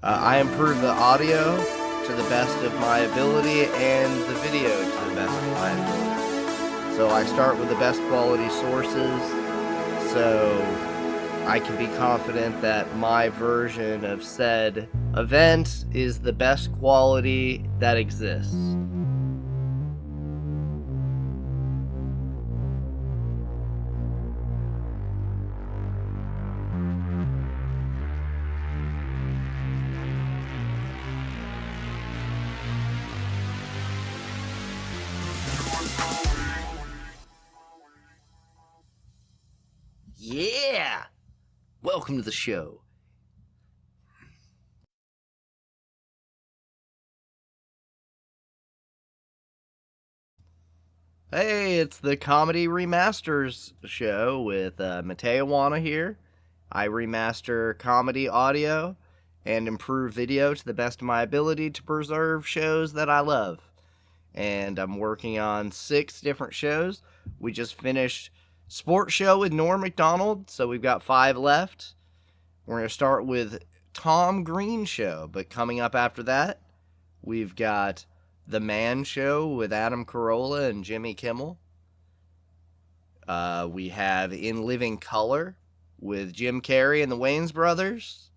I improve the audio to the best of my ability and the video to the best of my ability. So I start with the best quality sources so I can be confident that my version of said event is the best quality that exists. Yeah! Welcome to the show. Hey, it's the CoMeDy Remasters show with MaTeOWaNnA here. I remaster CoMeDy audio and improve video to the best of my ability to preserve shows that I love. And I'm working on 6 different shows. We just finished Sports Show with Norm Macdonald, so we've got 5 left. We're going to start with Tom Green Show, but coming up after that, we've got The Man Show with Adam Carolla and Jimmy Kimmel. We have In Living Color with Jim Carey and the Wayans Brothers.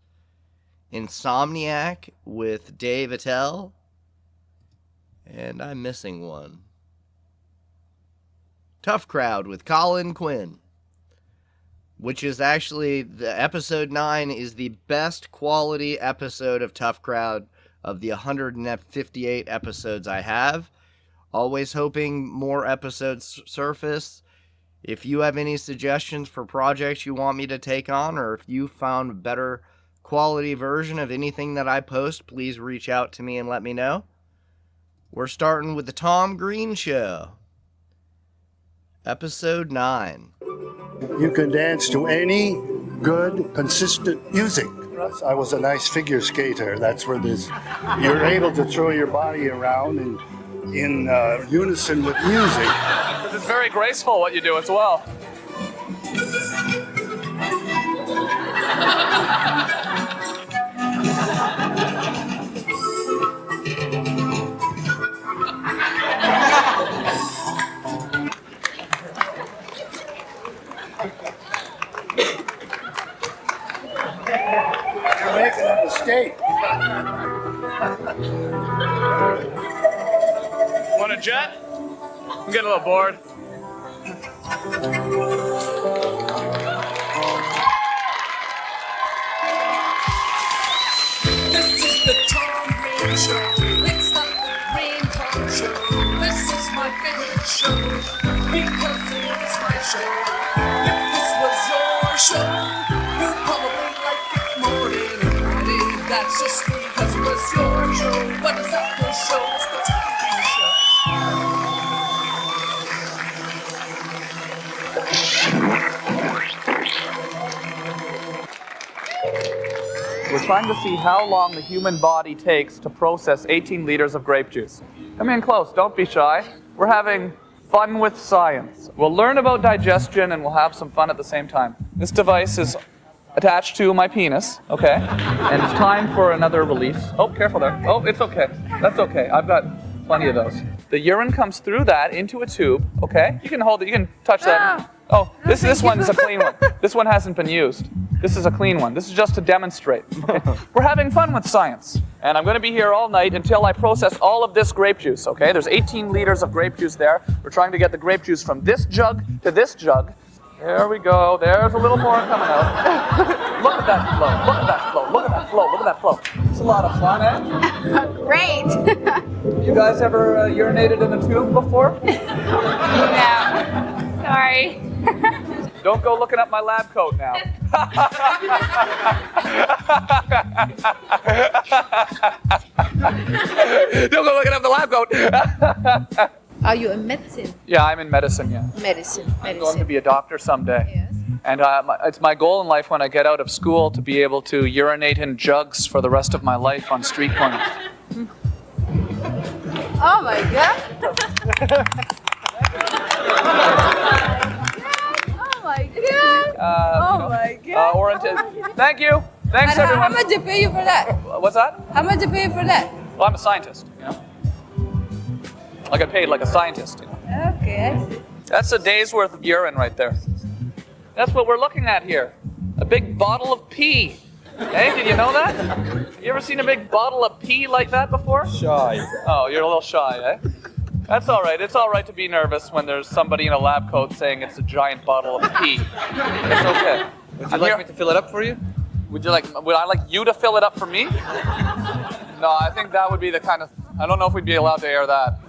Insomniac with Dave Attell. And I'm missing one. Tough Crowd with Colin Quinn. Which is actually, the episode 9 is the best quality episode of Tough Crowd of the 158 episodes I have. Always hoping more episodes surface. If you have any suggestions for projects you want me to take on, or if you found a better quality version of anything that I post, please reach out to me and let me know. We're starting with the Tom Green Show. Episode 9. You can dance to any good, consistent music. I was a nice figure skater. That's where you're able to throw your body around in unison with music. Because it's very graceful what you do as well. You're making a mistake. Want a jet? I'm getting a little bored. This is the Tom Green Show. It's the Green Tom Show. This is my favorite show because it's my show. If this was your show, you'd probably like it more than anybody. That's just because it was your show. But it's not your show, it's the Tom Green Show. We're trying to see how long the human body takes to process 18 liters of grape juice. Come in close, don't be shy. We're having fun with science. We'll learn about digestion and we'll have some fun at the same time. This device is attached to my penis, okay? And it's time for another release. Oh, careful there. Oh, it's okay. That's okay. I've got plenty of those. The urine comes through that into a tube, okay? You can hold it, you can touch that. Oh, this one's a clean one. This one hasn't been used. This is a clean one. This is just to demonstrate. Okay? We're having fun with science. And I'm going to be here all night until I process all of this grape juice, okay? There's 18 liters of grape juice there. We're trying to get the grape juice from this jug to this jug. There we go. There's a little more coming out. Look at that flow. Look at that flow. Look at that flow. Look at that flow. It's a lot of fun, eh? Great. You guys ever urinated in a tube before? No. Sorry. Don't go looking up my lab coat now. Don't go looking up the lab coat. Are you in medicine? Yeah, I'm in medicine, yeah. Medicine. I'm going to be a doctor someday. Yes. And it's my goal in life when I get out of school to be able to urinate in jugs for the rest of my life on street corners. Oh my God. Oh my God. Oh my God. Thank you. Thanks, And how everyone. much they pay you for that? What's that? How much they pay you for that? Well, I'm a scientist, you know. I get paid like a scientist, you know. Okay, I see. That's a day's worth of urine right there. That's what we're looking at here. A big bottle of pee. Hey, did you know that? You ever seen a big bottle of pee like that before? Shy. Oh, you're a little shy, eh? That's all right. It's all right to be nervous when there's somebody in a lab coat saying it's a giant bottle of pee. It's okay. Would you like me to fill it up for you? Would I like you to fill it up for me? No, I think that would be the kind of, I don't know if we'd be allowed to air that.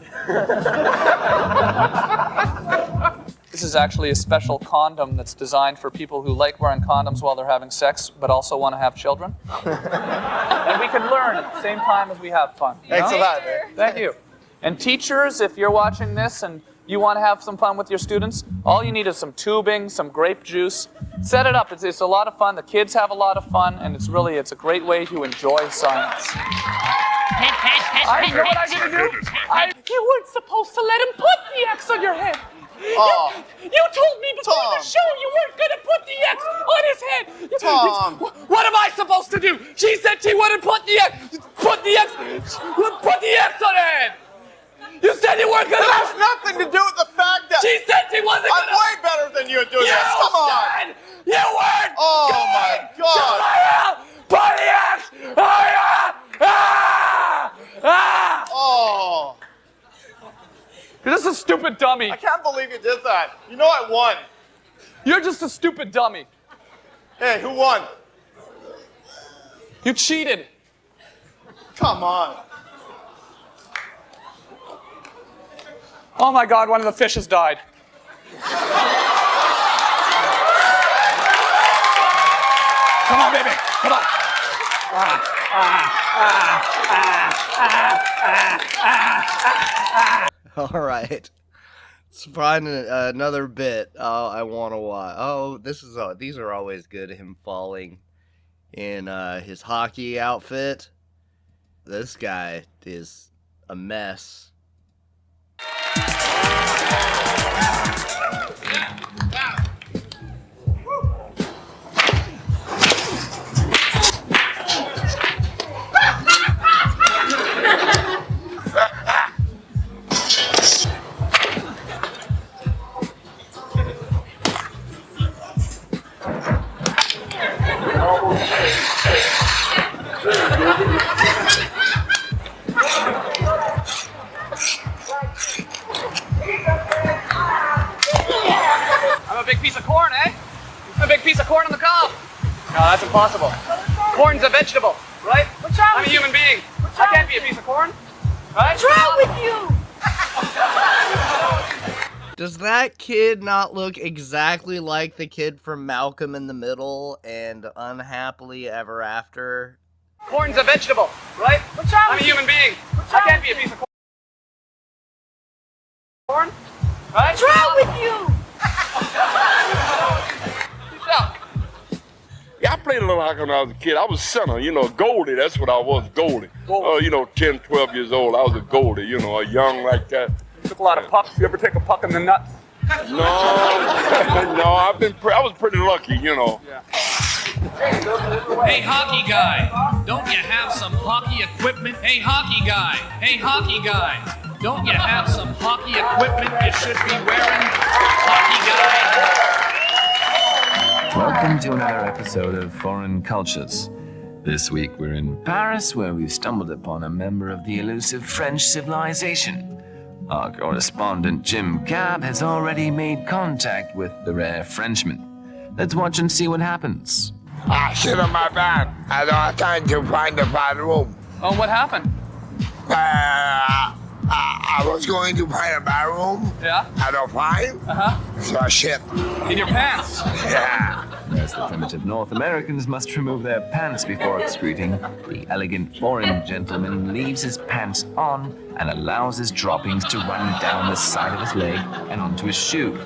This is actually a special condom that's designed for people who like wearing condoms while they're having sex, but also want to have children. And we can learn at the same time as we have fun. Thanks a lot. Thank you. And teachers, if you're watching this and you want to have some fun with your students, all you need is some tubing, some grape juice. Set it up. It's a lot of fun. The kids have a lot of fun, and it's a great way to enjoy science. You know what I'm going to do? You weren't supposed to let him put the X on your head. Oh. You told me before Tom. the show you weren't going to put the X on his head. Tom. What am I supposed to do? She said she wouldn't put the X on her head. You said you weren't going to. That has nothing to do with the fact that She said she wasn't going I'm way better than you at doing this. Come on. said you weren't. Oh my God. Put the X on your Oh. You're just a stupid dummy. I can't believe you did that. You know I won. You're just a stupid dummy. Hey, who won? You cheated. Come on. Oh my God, one of the fishes died. Come on, baby. Come on. All right. Let's find another bit. I want to watch. Oh, these are always good. Him falling in his hockey outfit. This guy is a mess. I'm a big piece of corn, eh? I'm a big piece of corn on the cob. No, that's impossible. Corn's a vegetable, right? What's wrong I'm a with human being. I can't be a piece of corn, right? What's wrong with you? Does that kid not look exactly like the kid from Malcolm in the Middle and Unhappily Ever After? Corn's a vegetable, right? What's wrong I'm a with you? human being. What's I wrong can't with be a piece of corn, right? What's wrong with you? Yeah, I played a little hockey when I was a kid. I was center, goalie. That's what I was, goalie. 10, 12 years old. I was a goalie, a young like that. Took a lot of pucks. You ever take a puck in the nuts? No, no, I was pretty lucky, Yeah. Hey, hockey guy, don't you have some hockey equipment? Hey, hockey guy, don't you have some hockey equipment you should be wearing? Hockey guy. Welcome to another episode of Foreign Cultures. This week we're in Paris, where we've stumbled upon a member of the elusive French civilization. Our correspondent Jim Cab has already made contact with the rare Frenchman. Let's watch and see what happens. I shit on my bed. I don't have time to find the bathroom. Oh, what happened? I was going to find a bathroom. Yeah? I don't find. So I shit. In your pants. Yeah. As the primitive North Americans must remove their pants before excreting, the elegant foreign gentleman leaves his pants on and allows his droppings to run down the side of his leg and onto his shoe.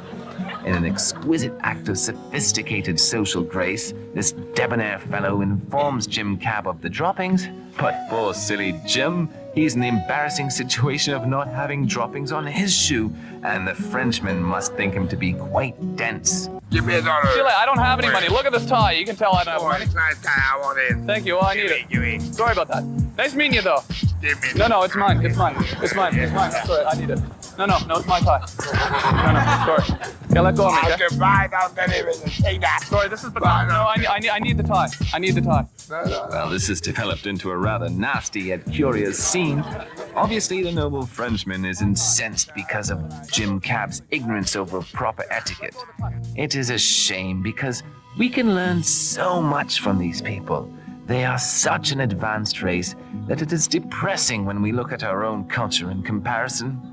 In an exquisite act of sophisticated social grace, this debonair fellow informs Jim Cab of the droppings, but poor silly Jim He's in the embarrassing situation of not having droppings on his shoe, and the Frenchman must think him to be quite dense. Give me $1. Sheila, I don't have any money. Look at this tie. You can tell I don't have money. It's nice tie. I want it. Thank you. Well, I need it. Give me. Sorry about that. Nice meeting you, though. Give me. No, it's mine. It's mine. It's mine. It's mine. Sorry, I need it. No, it's my tie. No, sorry. Yeah, let go of me, I okay? can buy it out there and take that. Sorry, this is the tie. No, I need the tie. I need the tie. Well, this has developed into a rather nasty yet curious scene. Obviously, the noble Frenchman is incensed because of Jim Cab's ignorance over proper etiquette. It is a shame because we can learn so much from these people. They are such an advanced race that it is depressing when we look at our own culture in comparison.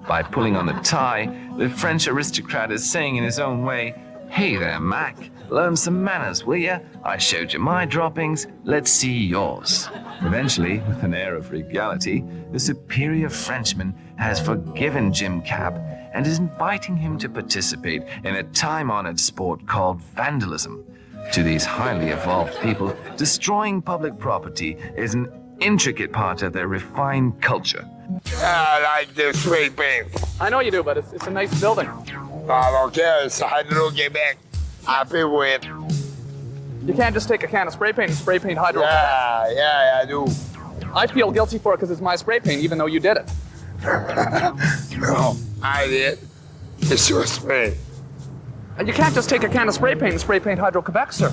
By pulling on the tie, the French aristocrat is saying in his own way, "Hey there, Mac, learn some manners, will ya? I showed you my droppings, let's see yours." Eventually, with an air of regality, the superior Frenchman has forgiven Jim Cab and is inviting him to participate in a time-honored sport called vandalism. To these highly evolved people, destroying public property is an intricate part of their refined culture. I like this spray paint. I know you do, but it's a nice building. I don't care. It's I don't get back. I pay with. You can't just take a can of spray paint and spray paint hydro. Yeah, I do. I feel guilty for it because it's my spray paint, even though you did it. No, I did. It's your spray. And you can't just take a can of spray paint and spray paint Hydro-Quebec, sir.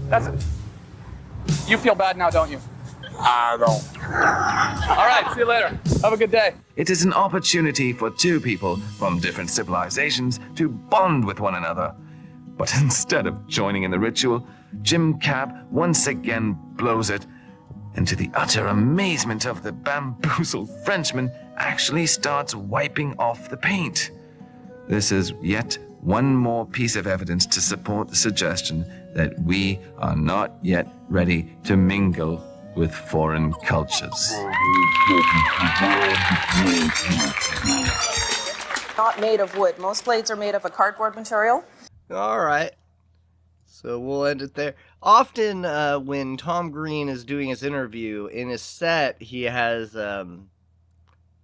That's it. You feel bad now, don't you? I don't. All right, see you later. Have a good day. It is an opportunity for two people from different civilizations to bond with one another. But instead of joining in the ritual, Jim Cab once again blows it, and to the utter amazement of the bamboozled Frenchman, actually starts wiping off the paint. This is yet one more piece of evidence to support the suggestion that we are not yet ready to mingle with foreign cultures. Not made of wood. Most blades are made of a cardboard material. All right. So we'll end it there. Often when Tom Green is doing his interview, in his set, he has,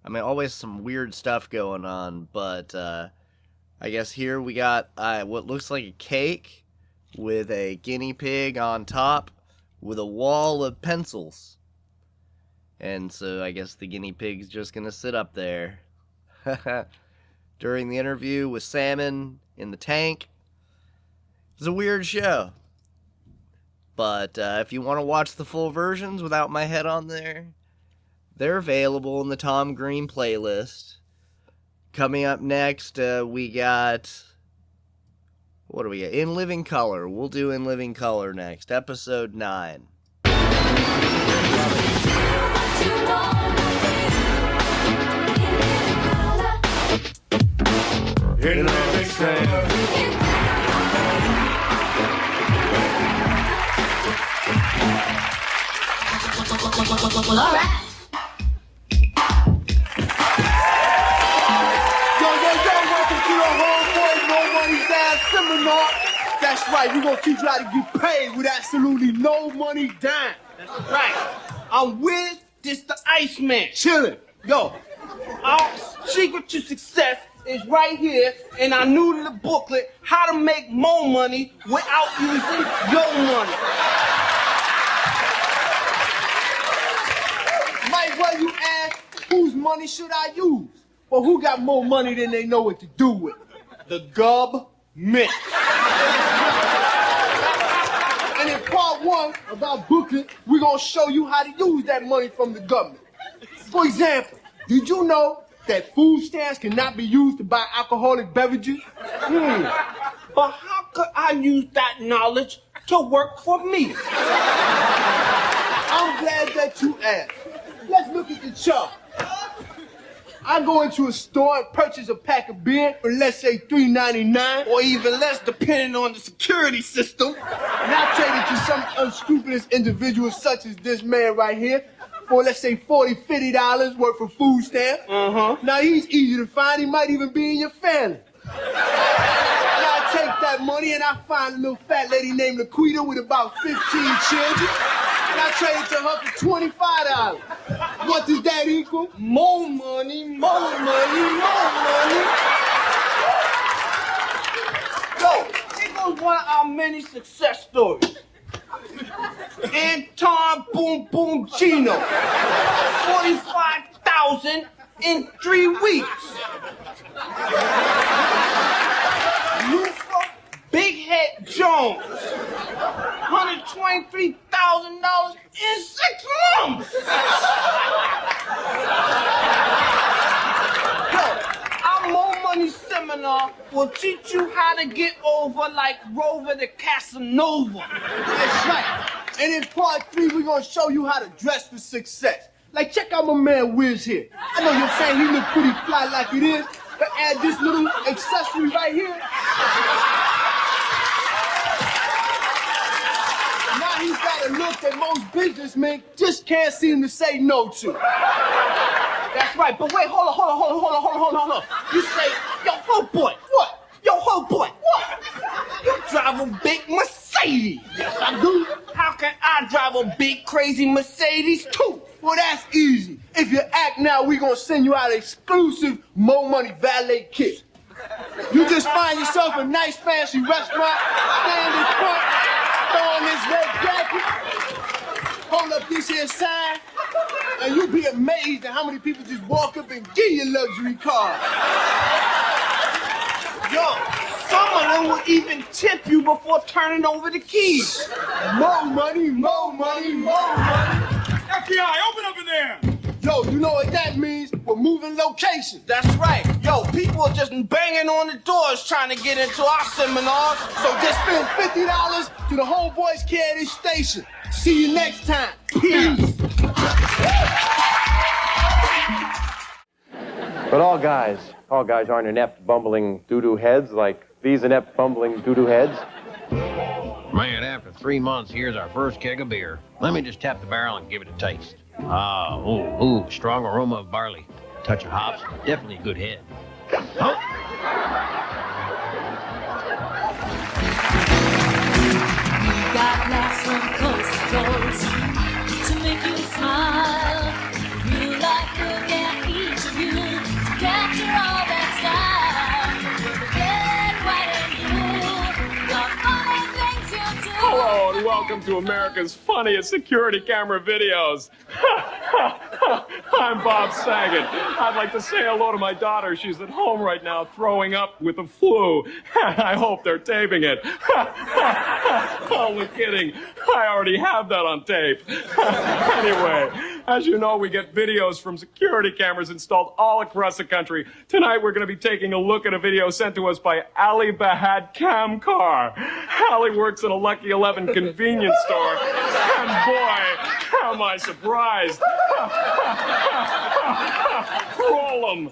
always some weird stuff going on. But I guess here we got what looks like a cake with a guinea pig on top with a wall of pencils. And so I guess the guinea pig's just going to sit up there. During the interview with Salmon in the tank. It's a weird show. But if you want to watch the full versions without my head on there, they're available in the Tom Green playlist. Coming up next, we got... What do we get? In Living Color. We'll do In Living Color next. Episode 9. In living color. Well, all right. Welcome to the Homeboy Seminar. That's right, we're gonna teach you how to get paid with absolutely no money down. That's right. I'm with the Iceman, chilling. Yo, our secret to success is right here in our new little booklet, How to Make More Money Without Using Your Money. Might well you ask, whose money should I use? Well, who got more money than they know what to do with? The government. And in part 1 of our booklet, we're gonna show you how to use that money from the government. For example, did you know that food stamps cannot be used to buy alcoholic beverages? But how could I use that knowledge to work for me? I'm glad that you asked. Let's look at the chart. I go into a store and purchase a pack of beer for, let's say, $3.99, or even less, depending on the security system. And I trade it to some unscrupulous individual such as this man right here for, let's say, $40, $50 worth of food stamps. Now, he's easy to find. He might even be in your family. And I take that money and I find a little fat lady named Laquita with about 15 children. And I trade it to her for $25. What does that equal? More money, more money, more money. Yo, here goes one of our many success stories. Anton Boom Boom Chino. 45,000 in 3 weeks. Lufa Big Head Jones. $123,000 in 6 months. Yo, our More Money Seminar will teach you how to get over like Rover the Casanova. That's right. And in part 3, we're gonna show you how to dress for success. Like, check out my man Wiz here. I know you're saying he look pretty fly like it is, but add this little accessory right here. Now he's got a look that most businessmen just can't seem to say no to. That's right, but wait, hold on. You say, yo, Homeboy, what? Yo, Homeboy, what? You drive a big Mercedes. Yes, I do. How can I drive a big, crazy Mercedes, too? Well, that's easy. If you act now, we're gonna send you out an exclusive More Money valet kit. You just find yourself a nice, fancy restaurant, stand in front, throw on this red jacket, hold up this here sign, and you'll be amazed at how many people just walk up and give you a luxury car. Yo, some of them will even tip you before turning over the keys. More money, more money, more money. FBI, open up in there! Yo, you know what that means? We're moving locations. That's right. Yo, people are just banging on the doors trying to get into our seminar. So just spend $50 to the homeboys care of this station. See you next time. Peace. But all guys aren't inept, bumbling doo-doo heads like these inept, bumbling doo-doo heads. Man, after 3 months, here's our first keg of beer. Let me just tap the barrel and give it a taste. Ah, ooh, strong aroma of barley. Touch of hops, definitely a good head. Oh. We got laughs from coast to coast to make you smile. Real life look at each of you to capture all that style. Red, white, and blue, the funny things you do. Hello and welcome to America's funniest security camera videos. I'm Bob Saget. I'd like to say hello to my daughter. She's at home right now throwing up with the flu. I hope they're taping it. Only kidding. I already have that on tape. Anyway, as you know, we get videos from security cameras installed all across the country. Tonight, we're going to be taking a look at a video sent to us by Ali Bahad Camcar. Ali works at a Lucky 11 convenience store. And boy, how am I surprised. Roll 'em.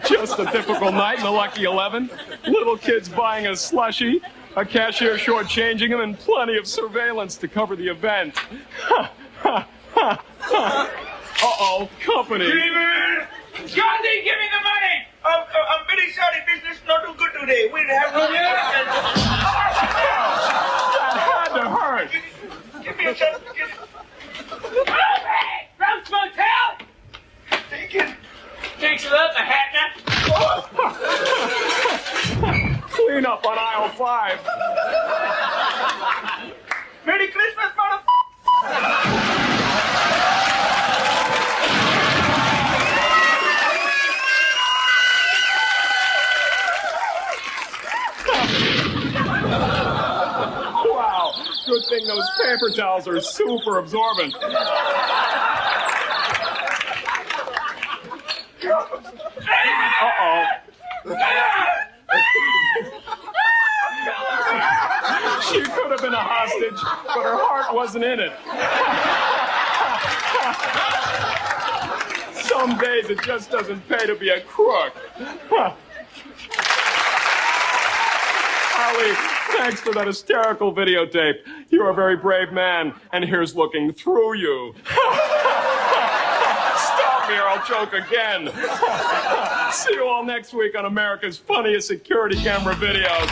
Just a typical night in the Lucky 11. Little kids buying a slushie, a cashier shortchanging them, and plenty of surveillance to cover the event. Uh-oh, company. Gandhi, give me the money! I'm very sorry, business not too good today. We'll have no That had to hurt. Give me a chance. Ralph's Motel! Take it. Takes it up, the hat now. Clean up on aisle 5. Merry Christmas, motherfucker! Wow, good thing those paper towels are super absorbent. Uh-oh. She could have been a hostage, but her heart wasn't in it. Some days it just doesn't pay to be a crook. Ali, thanks for that hysterical videotape. You're a very brave man, and here's looking through you. Stop me or I'll choke again. See you all next week on America's funniest security camera videos.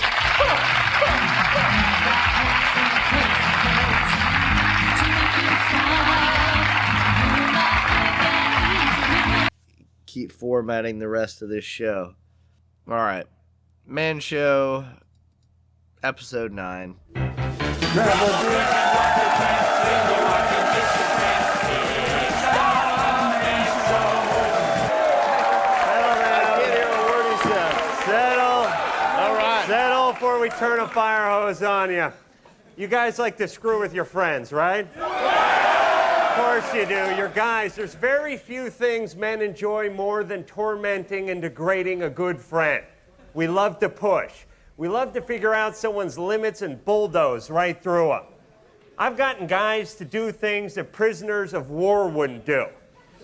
keep formatting the rest of this show. All right. Man Show, episode 9. Settle before we turn a fire hose on you. You guys like to screw with your friends, right? Of course you do. You're guys. There's very few things men enjoy more than tormenting and degrading a good friend. We love to push. We love to figure out someone's limits and bulldoze right through them. I've gotten guys to do things that prisoners of war wouldn't do.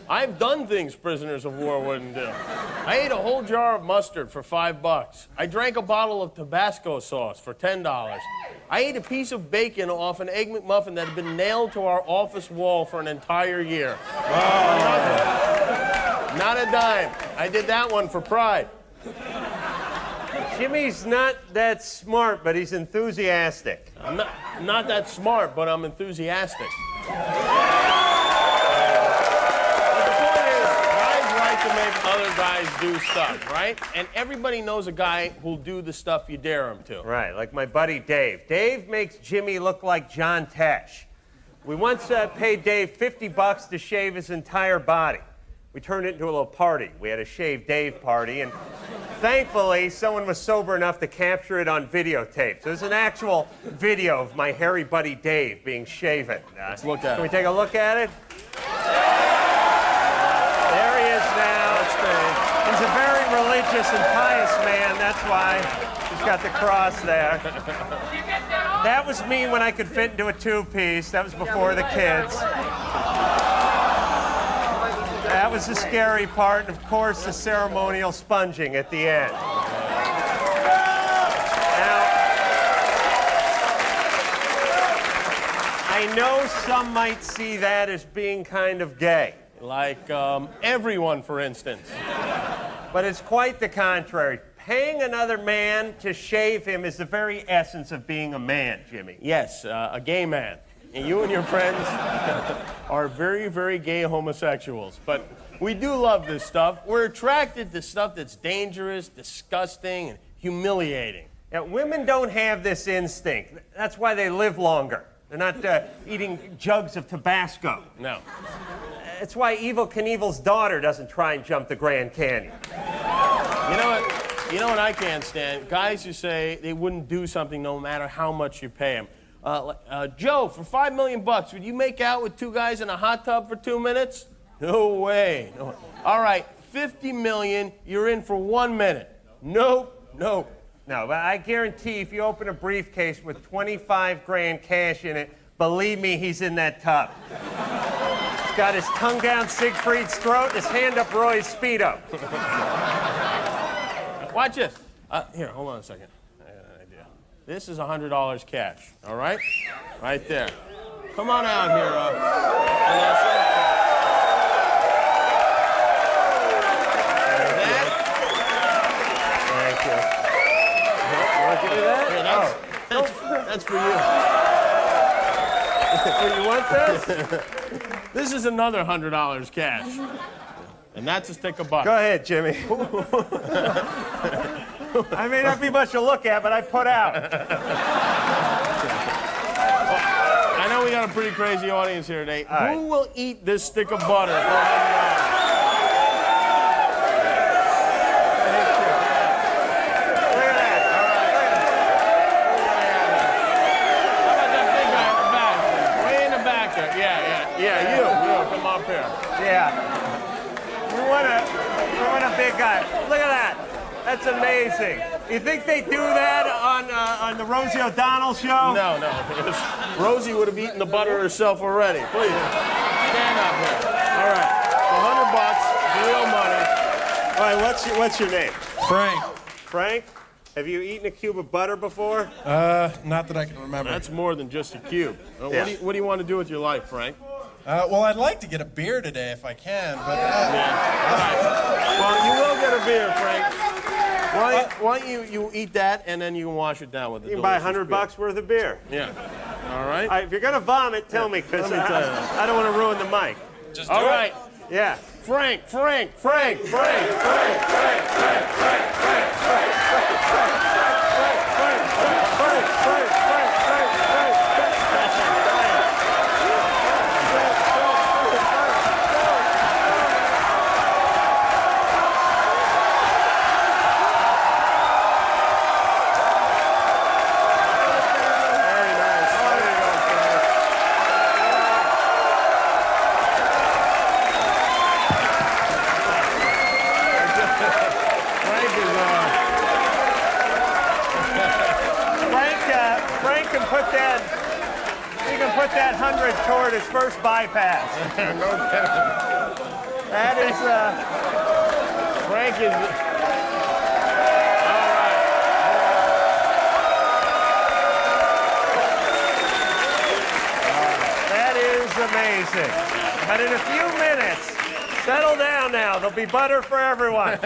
I've done things prisoners of war wouldn't do. I ate a whole jar of mustard for $5. I drank a bottle of Tabasco sauce for $10. I ate a piece of bacon off an Egg McMuffin that had been nailed to our office wall for an entire year. Not a dime. I did that one for pride. Jimmy's not that smart, but he's enthusiastic. I'm not that smart, but I'm enthusiastic. To make other guys do stuff, right? And everybody knows a guy who'll do the stuff you dare him to. Right, like my buddy Dave. Dave makes Jimmy look like John Tesh. We once paid Dave $50 to shave his entire body. We turned it into a little party. We had a Shave Dave party, and thankfully, someone was sober enough to capture it on videotape. So there's an actual video of my hairy buddy Dave being shaven. Let's look at it. Can we take a look at it? There he is now. He's a very religious and pious man. That's why he's got the cross there. That was me when I could fit into a two-piece. That was before the kids. That was the scary part, and of course, the ceremonial sponging at the end. Now, I know some might see that as being kind of gay. Like everyone, for instance. But it's quite the contrary. Paying another man to shave him is the very essence of being a man, Jimmy. Yes, a gay man. And you and your friends are very, very gay homosexuals. But we do love this stuff. We're attracted to stuff that's dangerous, disgusting, and humiliating. Now, women don't have this instinct. That's why they live longer. They're not eating jugs of Tabasco. No. It's why Evel Knievel's daughter doesn't try and jump the Grand Canyon. You know what I can't stand? Guys who say they wouldn't do something no matter how much you pay them. Joe, for $5 million, would you make out with two guys in a hot tub for 2 minutes? No way. No. All right, $50 million, you're in for 1 minute. Nope. No, but I guarantee if you open a briefcase with 25 grand cash in it, believe me, he's in that tub. He's got his tongue down Siegfried's throat and his hand up Roy's Speedo. Watch this. Here, hold on a second. I got an idea. This is $100 cash, all right? Right there. Come on out here, Vanessa. Thank you. Want to do that? Here, that's for you. You want this? This is another $100 cash. And that's a stick of butter. Go ahead, Jimmy. I may not be much to look at, but I put out. I know we got a pretty crazy audience here today. Right. Who will eat this stick of butter for $100? Yeah, you, come up here. Yeah. We want a big guy. Look at that. That's amazing. You think they do that on the Rosie O'Donnell show? No. Rosie would have eaten the butter herself already. Please, stand up here. All right, $100, real money. All right, what's your name? Frank. Frank? Have you eaten a cube of butter before? Not that I can remember. That's more than just a cube. Yeah. What do you want to do with your life, Frank? Well, I'd like to get a beer today if I can, but... Yeah. All right. Well, you will get a beer, Frank. Why don't you eat that, and then you can wash it down with the You can buy $100 worth of beer. Yeah. All right? If you're going to vomit, tell me, because I don't want to ruin the mic. Just All right. Yeah. Frank, Frank, Frank, Frank, Frank, Frank, Frank, Frank, Frank, Frank, Frank, Frank, put that 100 toward his first bypass. No kidding. That is, Frank is... All right. That is amazing. But in a few minutes, settle down now. There'll be butter for everyone.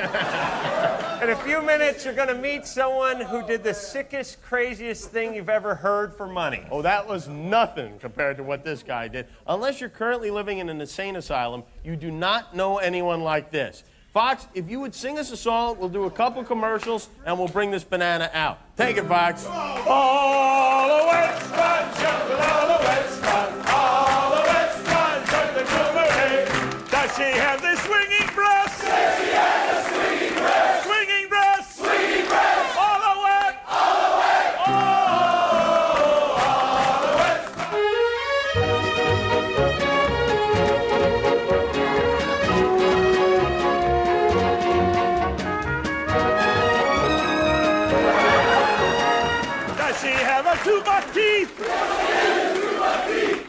In a few minutes, you're going to meet someone who did the sickest, craziest thing you've ever heard for money. Oh, that was nothing compared to what this guy did. Unless you're currently living in an insane asylum, you do not know anyone like this. Fox, if you would sing us a song, we'll do a couple commercials, and we'll bring this banana out. Take it, Fox. All the wet sponge, all the wet sponge, all the wet sponge, the Jubilee. Does she have the swinging breast? Yes, she has the swinging breast. Swinging breast. Swinging breast. All the wet. All the wet. All the wet Does she have a two-buck teeth?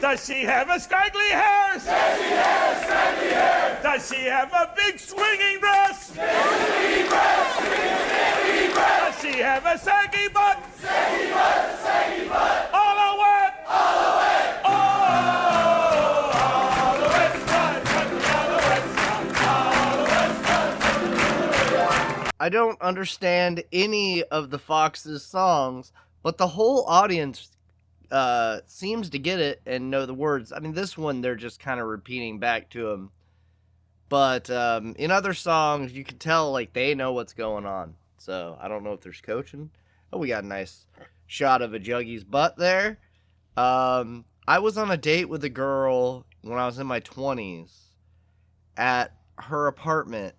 Does she have a scraggly hairs? Does she have scraggly hair? Does she have a big swinging breast? Big swinging breast, swinging breast. Does she have a saggy butt? Saggy butt, saggy butt. All the wet, all the wet, all the wet sponge, all the wet sponge, all the wet sponge. I don't understand any of the Fox's songs, but the whole audience seems to get it and know the words. I mean, this one they're just kind of repeating back to him, but in other songs you can tell like they know what's going on. So I don't know if there's coaching. Oh, we got a nice shot of a Juggy's butt there. I was on a date with a girl when I was in my 20s at her apartment,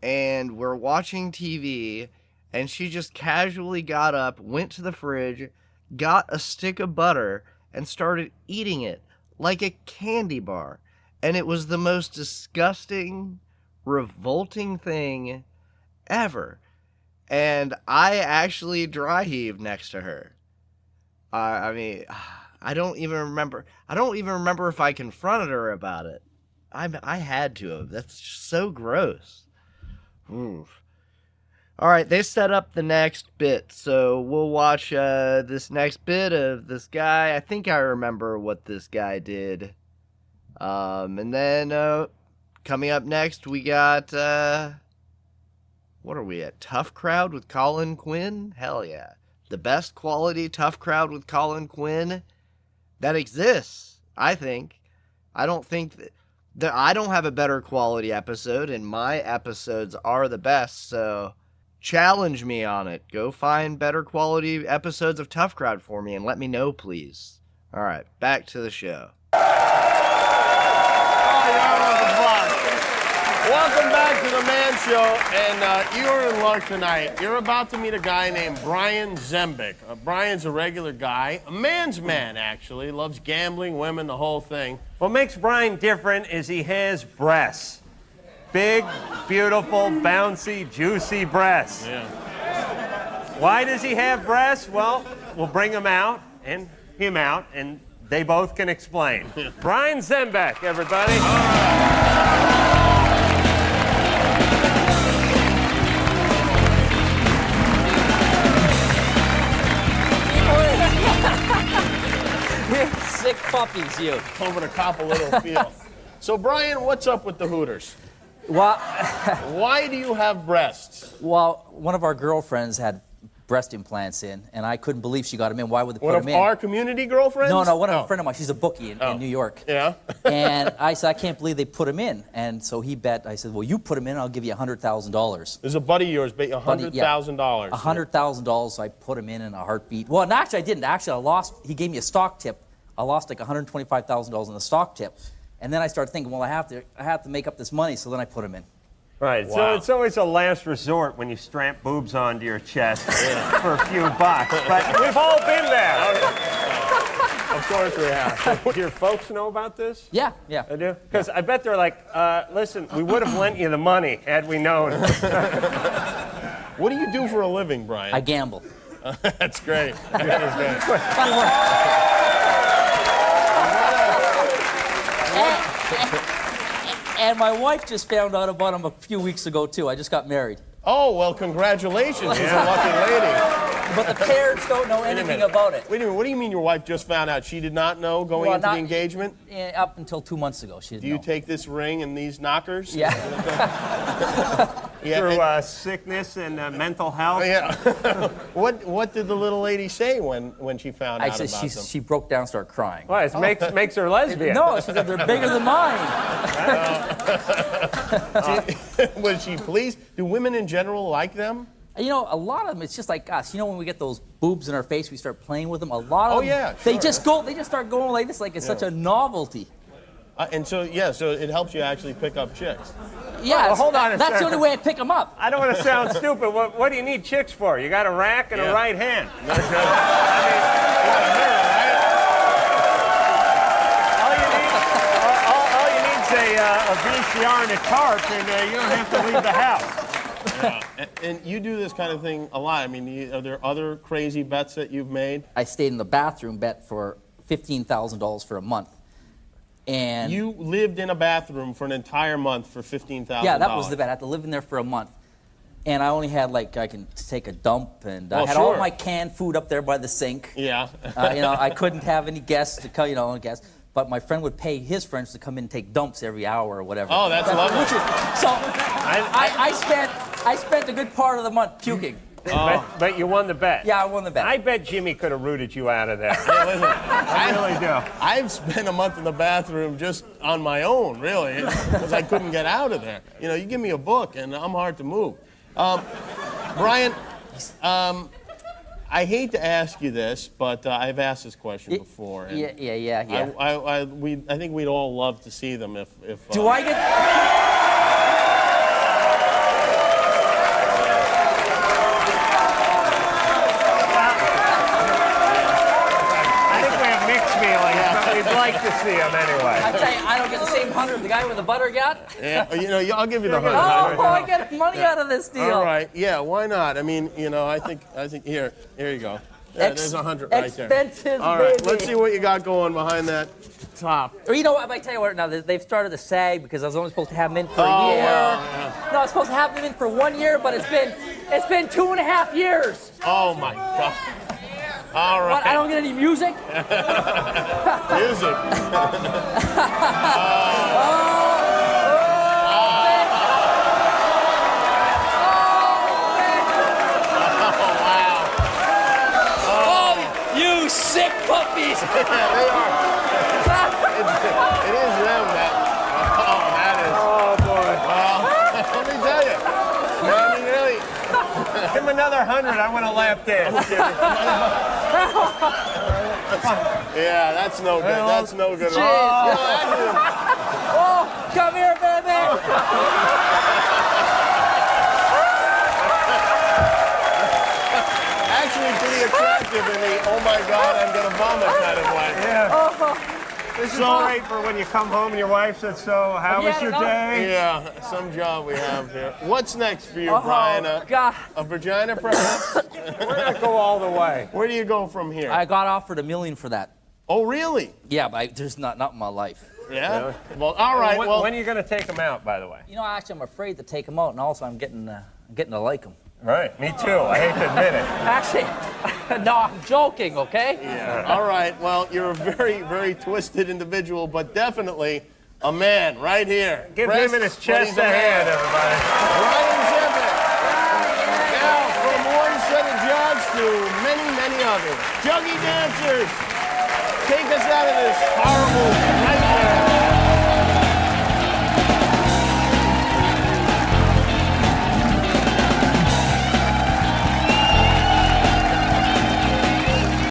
and we're watching TV, and she just casually got up, went to the fridge, got a stick of butter, and started eating it like a candy bar. And it was the most disgusting, revolting thing ever. And I actually dry heaved next to her. I mean, I don't even remember if I confronted her about it. I had to have. That's just so gross. Oof. All right, they set up the next bit, so we'll watch this next bit of this guy. I think I remember what this guy did. And then coming up next, we got, what are we at? Tough Crowd with Colin Quinn? Hell yeah. The best quality Tough Crowd with Colin Quinn that exists, I think. I don't think that I don't have a better quality episode, and my episodes are the best, so challenge me on it. Go find better quality episodes of Tough Crowd for me and let me know, please. All right, back to the show. Welcome back to the Man Show, and you're in luck tonight. You're about to meet a guy named Brian Zembic. Brian's a regular guy, a man's man, actually. Loves gambling, women, the whole thing. What makes Brian different is he has breasts. Big, beautiful, bouncy, juicy breasts. Yeah. Why does he have breasts? Well, we'll bring him out, and they both can explain. Brian Zembic, everybody. Sick puppies, you. Over to cop a little feel. So, Brian, what's up with the Hooters? Well, why do you have breasts? Well, one of our girlfriends had breast implants in, and I couldn't believe she got them in. Why would they put One them of in? our community girlfriends? No, one of a friend of mine. She's a bookie in New York. Yeah. And I said, I can't believe they put them in. And so he bet. I said, well, you put them in, I'll give you $100,000. There's a buddy of yours bet you $100,000. $100,000. So I put him in a heartbeat. Well, and actually, I didn't. Actually, I lost. He gave me a stock tip. I lost like $125,000 in the stock tip. And then I started thinking, well, I have to make up this money. So then I put him in. Right, so it's always a last resort when you strap boobs onto your chest for a few bucks. But we've all been there. Of course we have. Do your folks know about this? Yeah. They do? Because I bet they're like, listen, we would have lent you the money had we known. What do you do for a living, Brian? I gamble. That's great. That is great. And my wife just found out about him a few weeks ago, too. I just got married. Oh, well, congratulations. She's a lucky lady. But the parents don't know anything about it. Wait a minute. What do you mean your wife just found out? She did not know going into the engagement? Up until 2 months ago, she didn't know. Do you take this ring and these knockers? Yeah. Through sickness and mental health? Yeah. What did the little lady say when she found out about them? She broke down and started crying. Why? It makes her lesbian. No, she said they're bigger than mine. Was she pleased? Do women in general like them? You know, a lot of them, it's just like us. You know, when we get those boobs in our face, we start playing with them. A lot of them, yeah, they just start going like this, like it's such a novelty. And so it helps you actually pick up chicks. Yeah, well, hold on a that's second. the only way I pick them up. I don't want to sound stupid. What do you need chicks for? You got a rack and a right hand. All you need is a VCR and a tarp, and you don't have to leave the house. Yeah. And you do this kind of thing a lot. I mean, are there other crazy bets that you've made? I stayed in the bathroom bet for $15,000 for a month. And you lived in a bathroom for an entire month for $15,000. Yeah, that was the bet. I had to live in there for a month. And I only had, I can take a dump, and I had all my canned food up there by the sink. Yeah. I couldn't have any guests to come, guests. But my friend would pay his friends to come in and take dumps every hour or whatever. Oh, that's lovely. So I spent a good part of the month puking. But you won the bet. Yeah, I won the bet. I bet Jimmy could have rooted you out of there. Yeah, listen, I really do. I've spent a month in the bathroom just on my own, really, because I couldn't get out of there. You give me a book, and I'm hard to move. Brian, I hate to ask you this, but I've asked this question before. And yeah. I think we'd all love to see them if Do I get... We'd like to see him anyway. I tell you, I don't get the same 100 the guy with the butter got. Yeah, I'll give you the 100. Oh, I get money out of this deal. All right, yeah, why not? I mean, I think here you go. Yeah, there's 100 right there. Expenses, all right, baby. let's see what you got going behind that top. Or you know what? I tell you what. Now they've started a SAG because I was only supposed to have them in for a year. Yeah. No, I was supposed to have them in for 1 year, but it's been 2.5 years. Oh my God. All right. What, I don't get any music? Music. You sick puppies! Yeah, they are. It is them that. Oh, that is. Oh boy. Well, let me tell you. I mean, really. Give him another 100. I want to lap dance. Yeah, that's no good. That's no good. Oh, come here, baby! Actually, pretty attractive in the oh my God, I'm gonna vomit kind of way. Yeah. This is great for when you come home and your wife says, so how was your day? Yeah, some job we have here. What's next for you, Brian? A vagina, perhaps? We're not go all the way. Where do you go from here? I got offered $1 million for that. Oh, really? Yeah, but there's not in my life. Yeah? Really? Well, all right. When are you going to take them out, by the way? You know, actually, I'm afraid to take them out, and also I'm getting to like them. Right, me too. I hate to admit it. Actually, no, I'm joking, okay? Yeah. All right, well, you're a very, very twisted individual, but definitely a man right here. Give him and his chest a hand, everybody. Brian Zimmer. Now, from one set of jobs to many, many others. Juggy dancers, take us out of this horrible nightmare.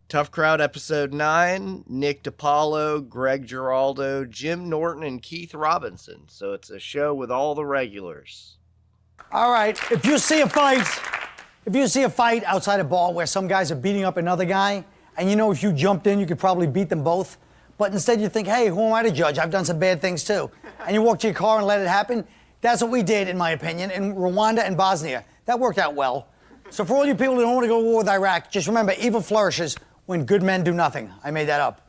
Tough Crowd Episode 9, Nick DiPaolo, Greg Giraldo, Jim Norton, and Keith Robinson. So it's a show with all the regulars. All right, if you see a fight outside a bar where some guys are beating up another guy, and you know if you jumped in, you could probably beat them both, but instead you think, hey, who am I to judge? I've done some bad things too. And you walk to your car and let it happen. That's what we did, in my opinion, in Rwanda and Bosnia. That worked out well. So for all you people who don't want to go to war with Iraq, just remember, evil flourishes when good men do nothing. I made that up.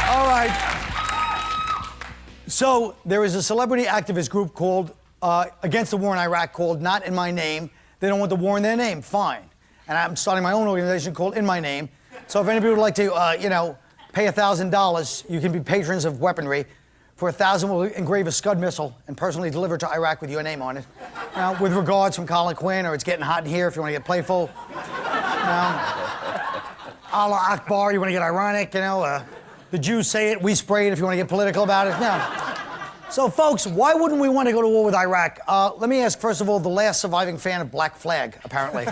All right. So there is a celebrity activist group called against the war in Iraq called Not In My Name. They don't want the war in their name, fine. And I'm starting my own organization called In My Name. So if anybody would like to, pay $1,000, you can be patrons of weaponry. For $1,000, we'll engrave a Scud missile and personally deliver it to Iraq with your name on it. Now, with regards from Colin Quinn, or It's Getting Hot in Here if you want to get playful. Allah Akbar, you want to get ironic, the Jews say it, we spray it if you want to get political about it. So, folks, why wouldn't we want to go to war with Iraq? Let me ask, first of all, the last surviving fan of Black Flag, apparently.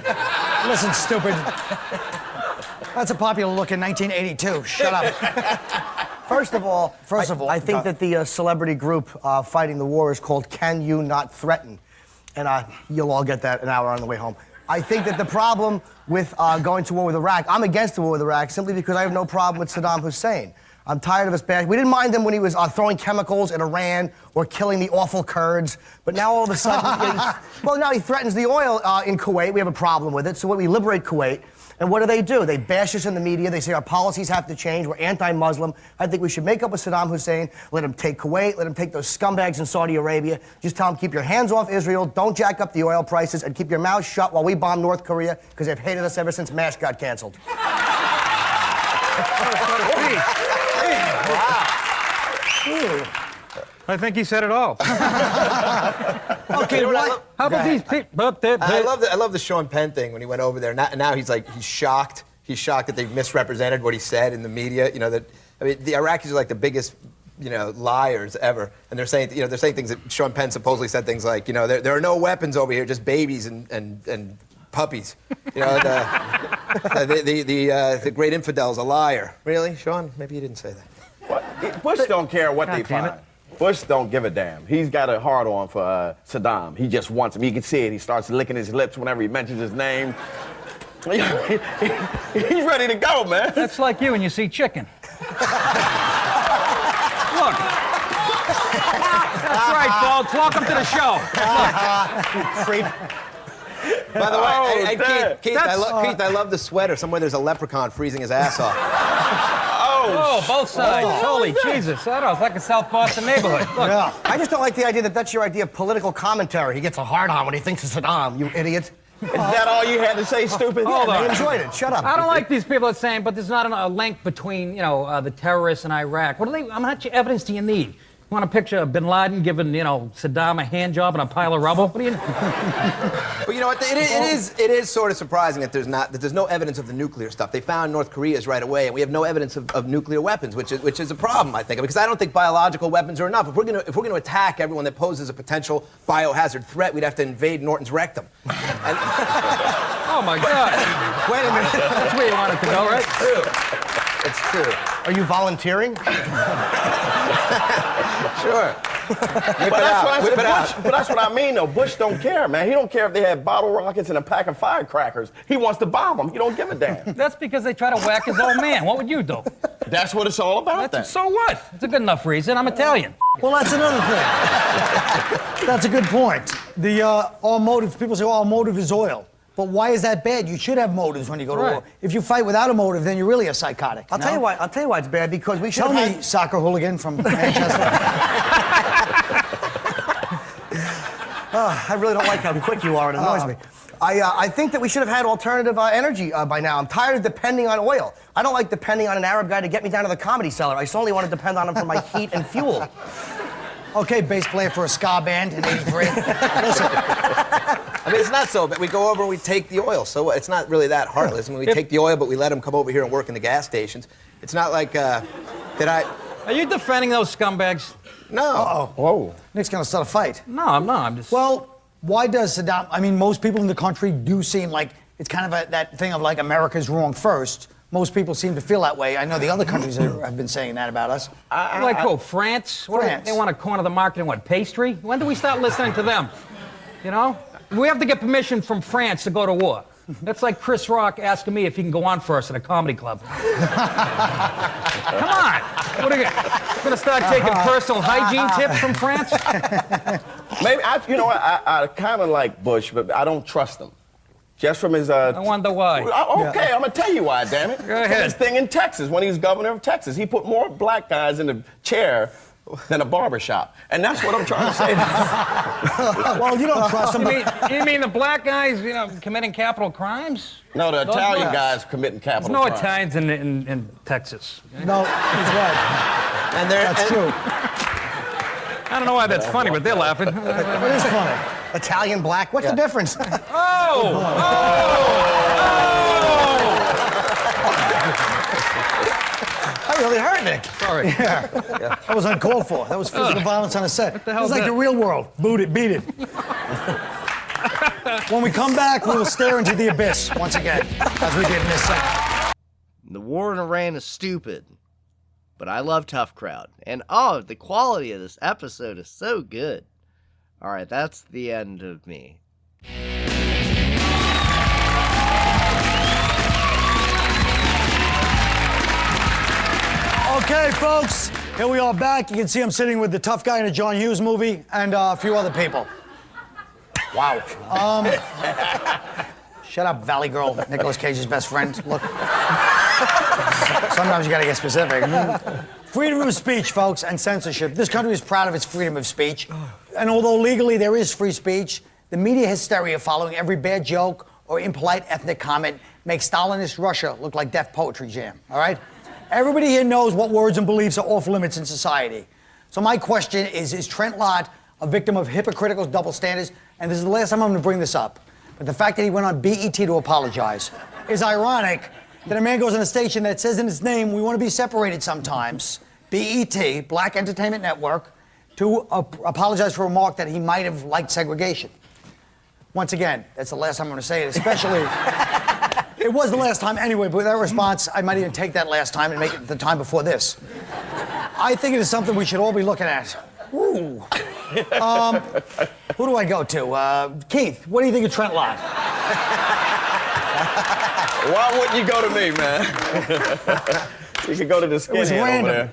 Listen, stupid. That's a popular look in 1982. Shut up. First of all, I think that the celebrity group fighting the war is called Can You Not Threaten? And you'll all get that an hour on the way home. I think that the problem with going to war with Iraq, I'm against the war with Iraq simply because I have no problem with Saddam Hussein. I'm tired of his bad. We didn't mind him when he was throwing chemicals in Iran or killing the awful Kurds. But now all of a sudden, now he threatens the oil in Kuwait. We have a problem with it. So we liberate Kuwait. And what do? They bash us in the media. They say our policies have to change. We're anti-Muslim. I think we should make up with Saddam Hussein. Let him take Kuwait. Let him take those scumbags in Saudi Arabia. Just tell him, keep your hands off Israel. Don't jack up the oil prices. And keep your mouth shut while we bomb North Korea, because they've hated us ever since MASH got canceled. I think he said it all. Okay, How about these people? I love the Sean Penn thing when he went over there. Now he's shocked. He's shocked that they've misrepresented what he said in the media. The Iraqis are like the biggest, liars ever. And they're saying things that Sean Penn supposedly said things like, there are no weapons over here, just babies and puppies. The great infidel's a liar. Really, Sean? Maybe you didn't say that. Bush don't care what they find. Bush don't give a damn. He's got a hard-on for Saddam. He just wants him. You can see it. He starts licking his lips whenever he mentions his name. He's ready to go, man. That's like you when you see chicken. Look. That's right, folks. Welcome to the show. Creep. By the way, Keith, I love the sweater. Somewhere there's a leprechaun freezing his ass off. Oh, both sides. Holy Jesus. I don't know. It's like a South Boston neighborhood. Look. Yeah. I just don't like the idea that that's your idea of political commentary. He gets a hard-on when he thinks of Saddam, you idiot. Is that all you had to say, stupid? Hold on. They enjoyed it. Shut up. I don't like these people that are saying, but there's not a link between, the terrorists and Iraq. How much evidence do you need? You want a picture of bin Laden giving, Saddam a hand job in a pile of rubble? What do you know? Well, you know what? It is sort of surprising that there's no evidence of the nuclear stuff. They found North Korea's right away, and we have no evidence of nuclear weapons, which is a problem, I think, because I don't think biological weapons are enough. If we're going to attack everyone that poses a potential biohazard threat, we'd have to invade Norton's rectum. Oh my God! Wait a minute. That's where you want it to go, right? It's true. Are you volunteering? Sure. But that's what I mean, though. Bush don't care, man. He don't care if they have bottle rockets and a pack of firecrackers. He wants to bomb them. He don't give a damn. That's because they try to whack his old man. What would you do? That's what it's all about, then. So what? It's a good enough reason. I'm Italian. Well, that's another thing. That's a good point. All motive, people say, all motive is oil. But why is that bad? You should have motives when you go to war. If you fight without a motive, then you're really a psychotic. I'll tell you why it's bad, because we should Tell me, soccer hooligan from Manchester. I really don't like how quick you are. It annoys me. I think that we should have had alternative energy by now. I'm tired of depending on oil. I don't like depending on an Arab guy to get me down to the Comedy Cellar. I solely want to depend on him for my heat and fuel. Okay, bass player for a ska band in '83. Listen. I mean, it's not so bad. We go over and we take the oil, so it's not really that heartless. I mean, we take the oil, but we let them come over here and work in the gas stations. It's not like, Are you defending those scumbags? No. Uh-oh. Whoa. Nick's gonna start a fight. No, I'm not. I'm just... Well, why does Saddam... I mean, most people in the country do seem like it's kind of that thing of like America's wrong first. Most people seem to feel that way. I know the other countries have been saying that about us. Like who? France? France. They want to corner the market in what, pastry? When do we start listening to them? You know? We have to get permission from France to go to war. That's like Chris Rock asking me if he can go on first at a comedy club. Come on. What are you going to start taking personal hygiene tips from France? Maybe, you know what, I kind of like Bush, but I don't trust him. Just from his... I wonder why. Okay, I'm going to tell you why, damn it. Go ahead. His thing in Texas, when he was governor of Texas, he put more black guys in the chair than a barber shop. And that's what I'm trying to say. Well, you don't trust him. You mean the black guys, you know, committing capital crimes? No, the Italian guys committing capital There's no crimes. Italians in Texas. No, he's right. That's true. I don't know why that's funny, but they're laughing. It is funny. Italian black, what's the difference? That really hurt, Nick. Sorry. Yeah. That was uncalled for. That was physical violence on a set. What the hell It's is like that? the real world. Boot it, beat it. When we come back, we will stare into the abyss once again, as we did in this segment. The war in Iran is stupid, but I love Tough Crowd. And oh, the quality of this episode is so good. All right, that's the end of me. Okay, folks, here we are back. You can see I'm sitting with the tough guy in a John Hughes movie and a few other people. Wow. Shut up, Valley Girl, Nicolas Cage's best friend. Look. Sometimes you gotta get specific. Freedom of speech, folks, and censorship. This country is proud of its freedom of speech. And although legally there is free speech, the media hysteria following every bad joke or impolite ethnic comment makes Stalinist Russia look like Def Poetry Jam, all right? Everybody here knows what words and beliefs are off limits in society. So my question is Trent Lott a victim of hypocritical double standards? And this is the last time I'm going to bring this up. But the fact that he went on BET to apologize is ironic that a man goes on a station that says in its name, we want to be separated sometimes, BET, Black Entertainment Network, to apologize for a remark that he might have liked segregation. Once again, that's the last time I'm going to say it, especially... It was the last time anyway, but with that response, I might even take that last time and make it the time before this. I think it is something we should all be looking at. Ooh. Who do I go to? Keith, what do you think of Trent Lott? Why wouldn't you go to me, man? You could go to the skinhead over there.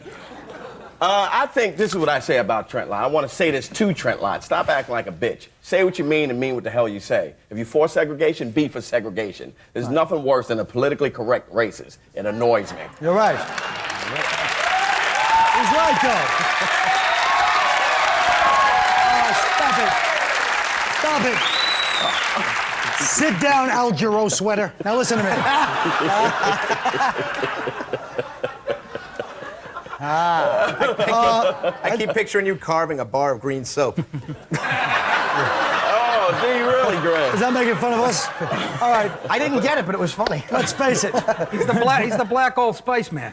I think this is what I say about Trent Lott. I want to say this to Trent Lott. Stop acting like a bitch. Say what you mean and mean what the hell you say. If you for segregation, be for segregation. There's nothing worse than a politically correct racist. It annoys me. You're right. He's right, though. Stop it. Sit down, Al Jarreau sweater. Now listen to me. I keep picturing you carving a bar of green soap. Oh, gee, really, Greg? Is that making fun of us? All right. I didn't get it, but it was funny. Let's face it. He's the black Old Spice man.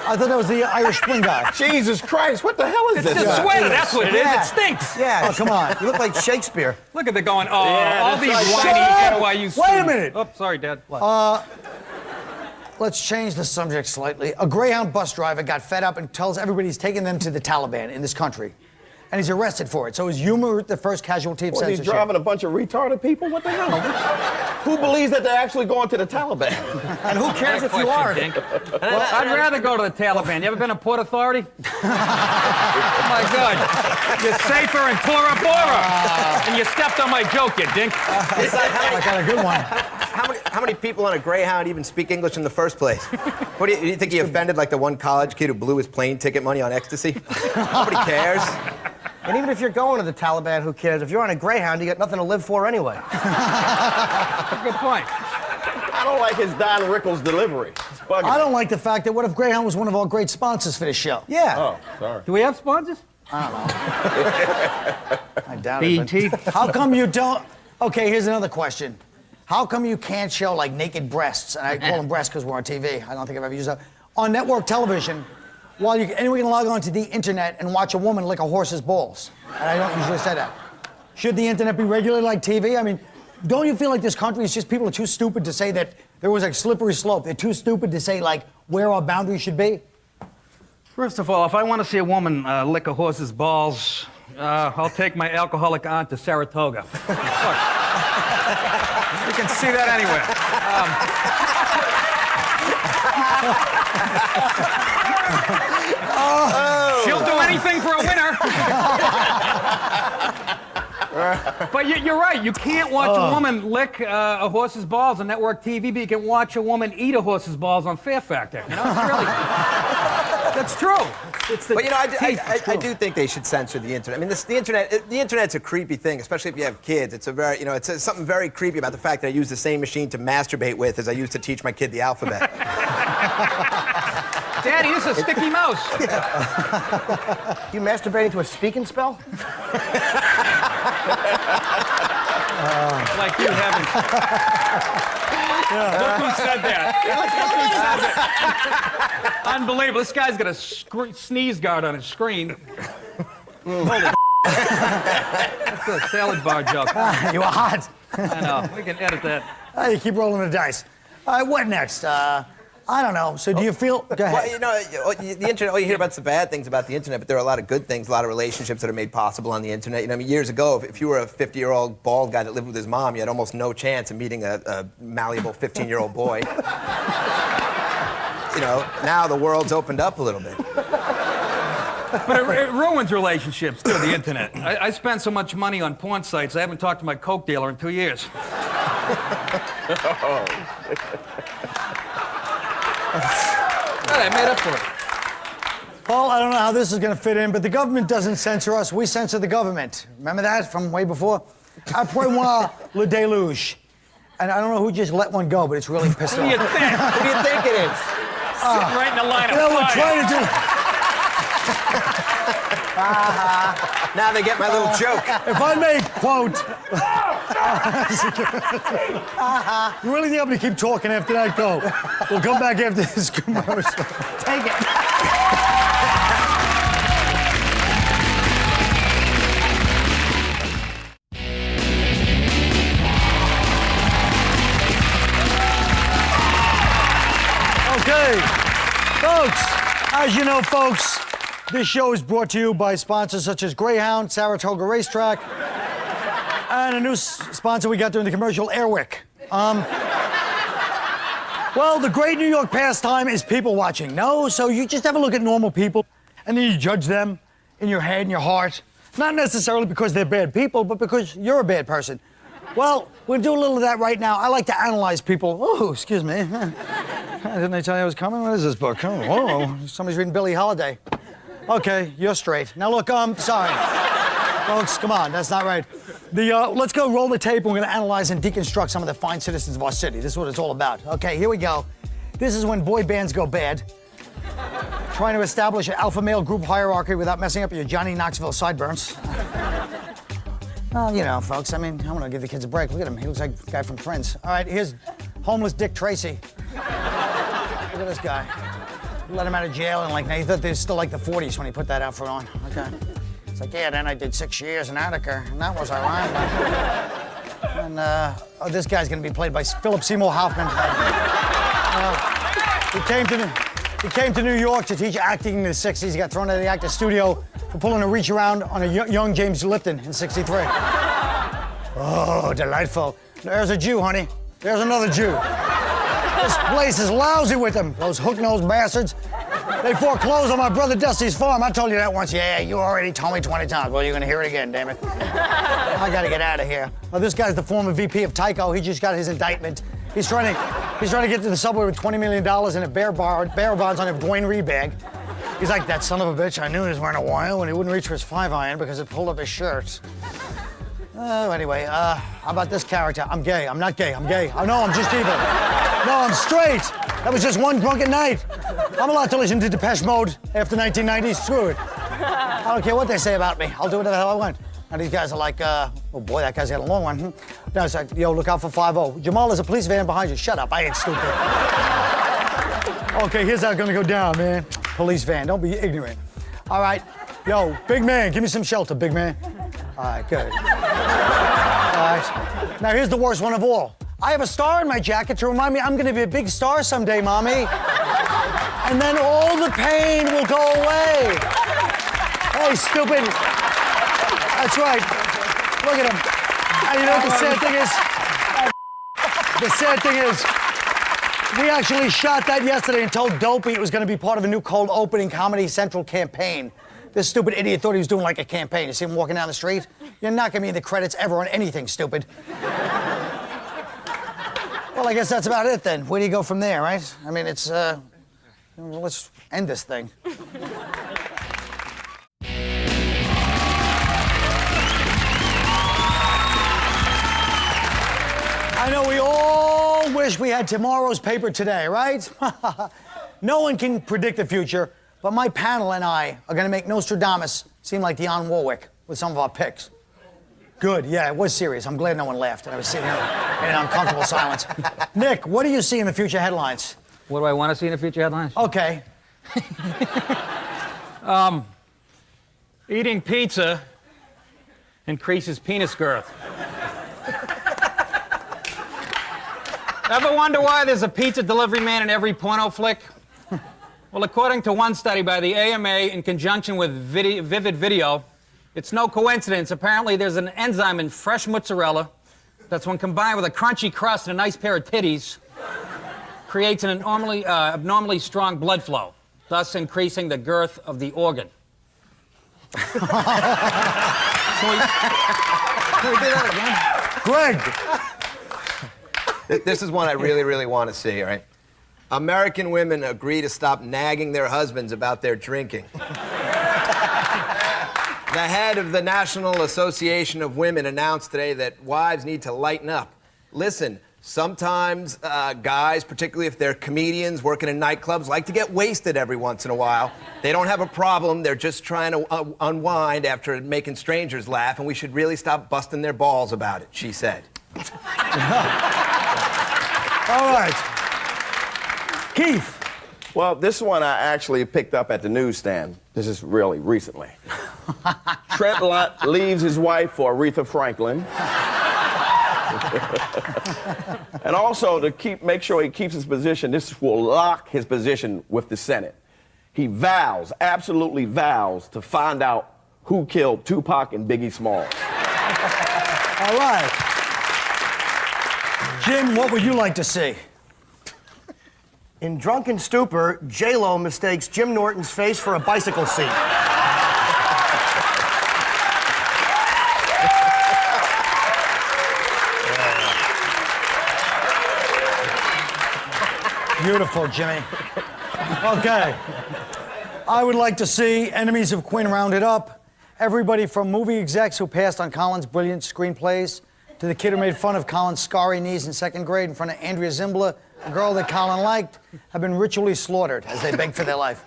I thought that was the Irish Spring guy. Jesus Christ, what the hell is It's this? the sweater, that's what it is. It stinks. Yeah. Oh, come on. You look like Shakespeare. Look at the going, Yeah, all that's these right. whiny NYU students. Wait a minute. Oh, sorry, Dad. Let's change the subject slightly. A Greyhound bus driver got fed up and tells everybody he's taking them to the Taliban in this country. And he's arrested for it. So is humor the first casualty of Was he censorship? driving a bunch of retarded people? What the hell? Who believes that they're actually going to the Taliban? And who cares if you are? Well, I'd rather go to the Taliban. You ever been to Port Authority? Oh, my God. You're safer in Tora Bora. And you stepped on my joke, you dink. I got a good one. How many people on a Greyhound even speak English in the first place? What do you think he offended like the one college kid who blew his plane ticket money on ecstasy? Nobody cares. And even if you're going to the Taliban, who cares? If you're on a Greyhound, you got nothing to live for anyway. Good point. I don't like his Don Rickles delivery. It's bugging I me. don't like the fact that what if Greyhound was one of our great sponsors for this show? Yeah. Oh, sorry. Do we have sponsors? I don't know. I doubt it. BET. but- How come you don't? Okay, here's another question. How come you can't show like naked breasts? And I call them breasts because we're on TV. I don't think I've ever used that. On network television, while anyone can log on to the internet and watch a woman lick a horse's balls. And I don't usually say that. Should the internet be regulated like TV? I mean, don't you feel like this country is just people are too stupid to say that there was a slippery slope? They're too stupid to say like where our boundaries should be? First of all, if I want to see a woman lick a horse's balls, I'll take my alcoholic aunt to Saratoga. Look, you can see that anywhere. She'll do anything for a winner. But you're right. You can't watch a woman lick a horse's balls on network TV, but you can watch a woman eat a horse's balls on Fear Factor. You know, it's really, that's true. It's the But you know, taste, it's I true. do think they should censor the internet. I mean, the internet's a creepy thing, especially if you have kids. It's a very, you know, it's something very creepy about the fact that I use the same machine to masturbate with as I used to teach my kid the alphabet. Daddy, this is a sticky mouse. You masturbating to a speaking spell? Like you having. Look who said that. Look who said it. Unbelievable. This guy's got a sneeze guard on his screen. Holy That's a salad bar joke. You are hot. I know. We can edit that. You keep rolling the dice. All right, what next? I don't know. So do you feel? Go ahead. Well, you know, the internet, all you hear about is the bad things about the internet, but there are a lot of good things, a lot of relationships that are made possible on the internet. You know, I mean, years ago, if you were a 50-year-old bald guy that lived with his mom, you had almost no chance of meeting a malleable 15-year-old boy. You know, now the world's opened up a little bit. But it ruins relationships, too, the internet. I spend so much money on porn sites, I haven't talked to my Coke dealer in 2 years. I made up for it. Paul, I don't know how this is going to fit in, but the government doesn't censor us. We censor the government. Remember that from way before? Après-moi le déluge. And I don't know who just let one go, but it's really pissed off. Who do you think? Who do you think it is? Sitting right in the line of You know, we're fire. trying to do... Now they get my little joke. If I may quote... You really think I'm going to keep talking after that? Go. We'll come back after this commercial. Take it. Okay, folks, as you know, folks, this show is brought to you by sponsors such as Greyhound, Saratoga Racetrack, and a new sponsor we got during the commercial, Airwick. Well, the great New York pastime is people watching. No, so you just have a look at normal people, and then you judge them in your head and your heart. Not necessarily because they're bad people, but because you're a bad person. Well, we'll do a little of that right now. I like to analyze people. Oh, excuse me. Didn't I tell you I was coming? What is this book? Oh, whoa. Somebody's reading Billie Holiday. Okay, you're straight. Now look, sorry. Folks, come on, that's not right. Let's go roll the tape, and we're gonna analyze and deconstruct some of the fine citizens of our city. This is what it's all about. Okay, here we go. This is when boy bands go bad. Trying to establish an alpha male group hierarchy without messing up your Johnny Knoxville sideburns. Well, you know, folks, I mean, I'm gonna give the kids a break. Look at him, he looks like a guy from Friends. All right, here's homeless Dick Tracy. Look at this guy. Let him out of jail, and like, now he thought they were still like the 40s when he put that outfit on. Okay. It's like, yeah, then I did 6 years in Attica, and that was ironic. And, this guy's gonna be played by Philip Seymour Hoffman. He came to New York to teach acting in the 60s. He got thrown out of the actor studio for pulling a reach around on a young James Lipton in 63. Oh, delightful. There's a Jew, honey. There's another Jew. This place is lousy with them, those hook-nosed bastards. They foreclosed on my brother Dusty's farm. I told you that once. Yeah, you already told me 20 times. Well, you're gonna hear it again, damn it. I gotta get out of here. Well, this guy's the former VP of Tyco. He just got his indictment. He's trying to get to the subway with $20 million in a bear bonds on a Dwayne Reed bag. He's like, that son of a bitch, I knew he was wearing a wire when he wouldn't reach for his 5-iron because it pulled up his shirt. Oh, anyway, how about this character? I'm gay. I'm not gay. I'm gay. Oh, no, I'm just evil. No, I'm straight. That was just one drunken night. I'm allowed to listen to Depeche Mode after 1990. Screw it. I don't care what they say about me. I'll do whatever the hell I want. And these guys are like, oh boy, that guy's got a long one. No, it's like, yo, look out for 5-0. Jamal, there's a police van behind you. Shut up, I ain't stupid. Okay, here's how it's gonna go down, man. Police van, don't be ignorant. All right, yo, big man, give me some shelter, big man. All right, good. All right, now here's the worst one of all. I have a star in my jacket to remind me I'm gonna be a big star someday, mommy. And then all the pain will go away. Hey, stupid. That's right. Look at him. And you know what the sad thing is? The sad thing is, we actually shot that yesterday and told Dopey it was going to be part of a new cold opening Comedy Central campaign. This stupid idiot thought he was doing like a campaign. You see him walking down the street? You're not going to be in the credits ever on anything, stupid. Well, I guess that's about it then. Where do you go from there, right? I mean, it's, let's end this thing. I know we all wish we had tomorrow's paper today, right? No one can predict the future, but my panel and I are going to make Nostradamus seem like Dionne Warwick with some of our picks. Good, yeah, it was serious. I'm glad no one laughed, and I was sitting here in an uncomfortable silence. Nick, what do you see in the future headlines? What do I want to see in the future headlines? Okay. Eating pizza increases penis girth. Ever wonder why there's a pizza delivery man in every porno flick? Well, according to one study by the AMA in conjunction with Vivid Video, it's no coincidence. Apparently, there's an enzyme in fresh mozzarella that's, when combined with a crunchy crust and a nice pair of titties, creates an abnormally strong blood flow, thus increasing the girth of the organ. Can we do that again? Greg! This is one I really, really want to see, all right? American women agree to stop nagging their husbands about their drinking. The head of the National Association of Women announced today that wives need to lighten up. Listen, sometimes guys, particularly if they're comedians working in nightclubs, like to get wasted every once in a while. They don't have a problem. They're just trying to unwind after making strangers laugh, and we should really stop busting their balls about it, she said. All right. Keith. Well, this one I actually picked up at the newsstand. This is really recently. Trent Lott leaves his wife for Aretha Franklin. And also, to make sure he keeps his position, this will lock his position with the Senate. He vows, absolutely vows, to find out who killed Tupac and Biggie Smalls. All right. Jim, what would you like to see? In drunken stupor, J-Lo mistakes Jim Norton's face for a bicycle seat. Beautiful, Jimmy. Okay. I would like to see enemies of Quinn rounded up. Everybody from movie execs who passed on Colin's brilliant screenplays to the kid who made fun of Colin's scarry knees in second grade in front of Andrea Zimbler, a girl that Colin liked, have been ritually slaughtered as they beg for their life.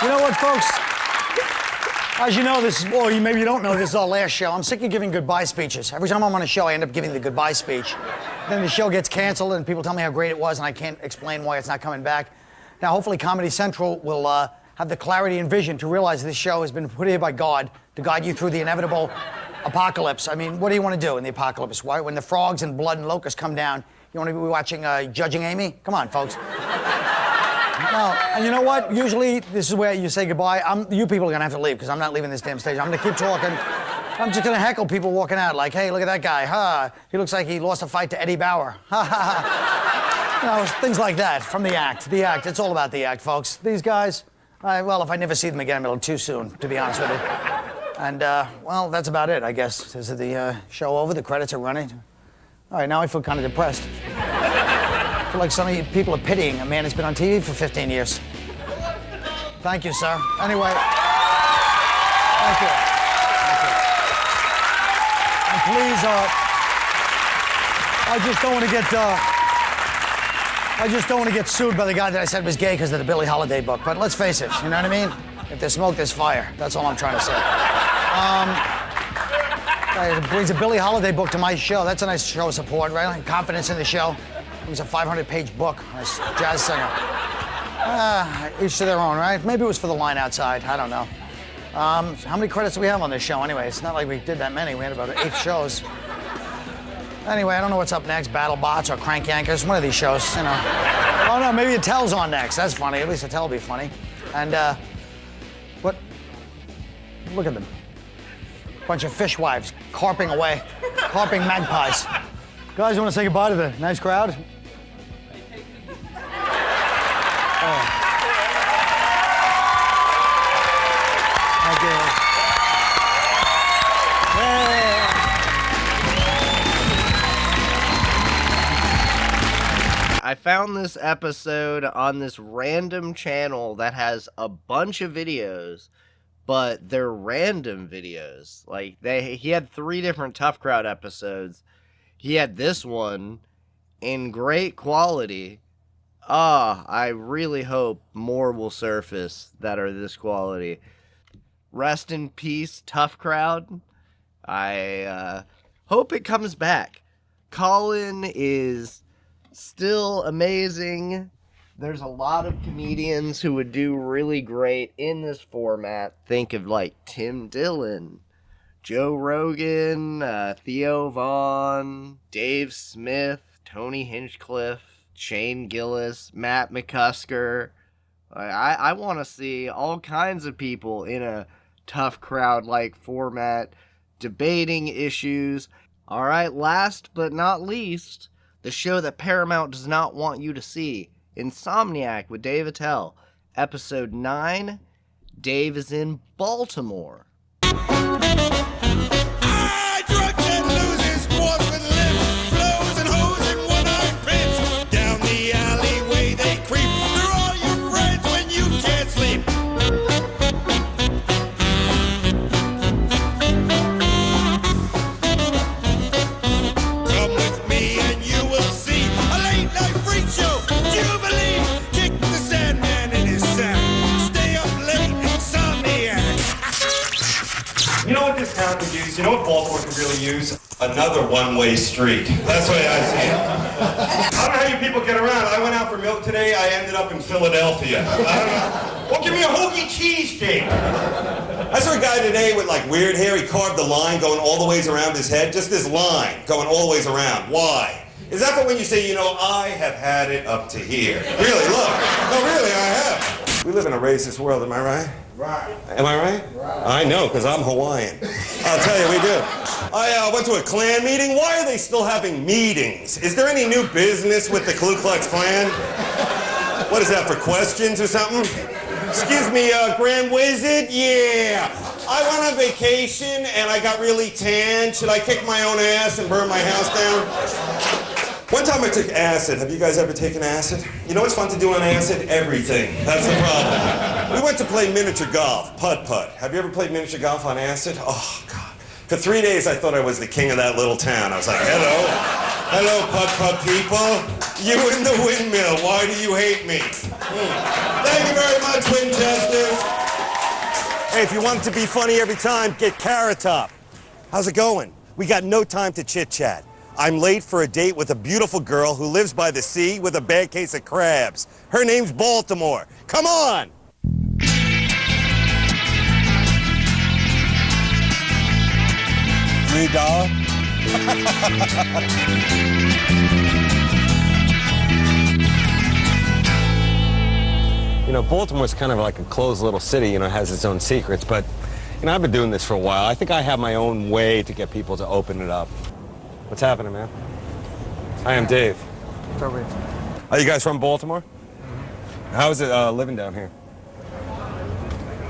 You know what, folks? As you know, maybe you don't know, this is our last show. I'm sick of giving goodbye speeches. Every time I'm on a show, I end up giving the goodbye speech. Then the show gets canceled and people tell me how great it was and I can't explain why it's not coming back. Now, hopefully Comedy Central will have the clarity and vision to realize this show has been put here by God to guide you through the inevitable apocalypse. I mean, what do you want to do in the apocalypse? Why, when the frogs and blood and locusts come down, you want to be watching Judging Amy? Come on, folks. No, and you know what? Usually, this is where you say goodbye. You people are going to have to leave because I'm not leaving this damn stage. I'm going to keep talking. I'm just going to heckle people walking out like, hey, look at that guy. Ha! He looks like he lost a fight to Eddie Bauer. Ha ha ha. You know, things like that from the act. The act. It's all about the act, folks. These guys, well, if I never see them again, it'll be too soon, to be honest with you. And, well, that's about it, I guess. Is the show over? The credits are running? All right, now I feel kind of depressed. I feel like some of you people are pitying a man who's been on TV for 15 years. Thank you, sir. Anyway, thank you. And please, I just don't want to get sued by the guy that I said was gay because of the Billie Holiday book. But let's face it, you know what I mean? If there's smoke, there's fire. That's all I'm trying to say. It brings a Billie Holiday book to my show. That's a nice show of support, right? Confidence in the show. It was a 500-page book. Nice jazz singer. Each to their own, right? Maybe it was for the line outside. I don't know. How many credits do we have on this show anyway? It's not like we did that many. We had about 8 shows. Anyway, I don't know what's up next. BattleBots or Crank Yankers. One of these shows, you know. Oh, no, maybe Attell's on next. That's funny. At least Attell will be funny. And, what? Look at them. Bunch of fishwives carping away. Carping magpies. Guys, you want to say goodbye to the nice crowd? Thank you. I found this episode on this random channel that has a bunch of videos, but they're random videos. Like he had 3 different Tough Crowd episodes. He had this one in great quality. I really hope more will surface that are this quality. Rest in peace, Tough Crowd. I hope it comes back. Colin is still amazing. There's a lot of comedians who would do really great in this format. Think of like Tim Dillon, Joe Rogan, Theo Vaughn, Dave Smith, Tony Hinchcliffe, Shane Gillis, Matt McCusker. I want to see all kinds of people in a Tough Crowd-like format debating issues. All right, last but not least, the show that Paramount does not want you to see, Insomniac with Dave Attell. Episode 9, Dave is in Baltimore. You know what this town could use? You know what Baltimore could really use? Another one-way street. That's the way I see it. I don't know how you people get around. I went out for milk today. I ended up in Philadelphia. I don't know. Well, give me a hoagie cheesesteak. I saw a guy today with like weird hair. He carved a line going all the ways around his head. Just this line going all the ways around. Why? Is that for when you say, you know, I have had it up to here? Really, look. No, really, I have. We live in a racist world, am I right? Right. Am I right? Right. I know, because I'm Hawaiian. I'll tell you, we do. I went to a Klan meeting. Why are they still having meetings? Is there any new business with the Ku Klux Klan? What is that, for questions or something? Excuse me, Grand Wizard? Yeah. I went on vacation and I got really tan. Should I kick my own ass and burn my house down? One time I took acid. Have you guys ever taken acid? You know what's fun to do on acid? Everything. That's the problem. We went to play miniature golf, putt-putt. Have you ever played miniature golf on acid? Oh, God. For 3 days, I thought I was the king of that little town. I was like, hello. Hello, putt-putt people. You in the windmill. Why do you hate me? Thank you very much, Winchester. Hey, if you want it to be funny every time, get Carrot Top. How's it going? We got no time to chit-chat. I'm late for a date with a beautiful girl who lives by the sea with a bad case of crabs. Her name's Baltimore. Come on! $3? You know, Baltimore's kind of like a closed little city, you know, has its own secrets, but, you know, I've been doing this for a while. I think I have my own way to get people to open it up. What's happening, man? Hi, I'm Dave. Are you guys from Baltimore? Mm-hmm. How is it living down here?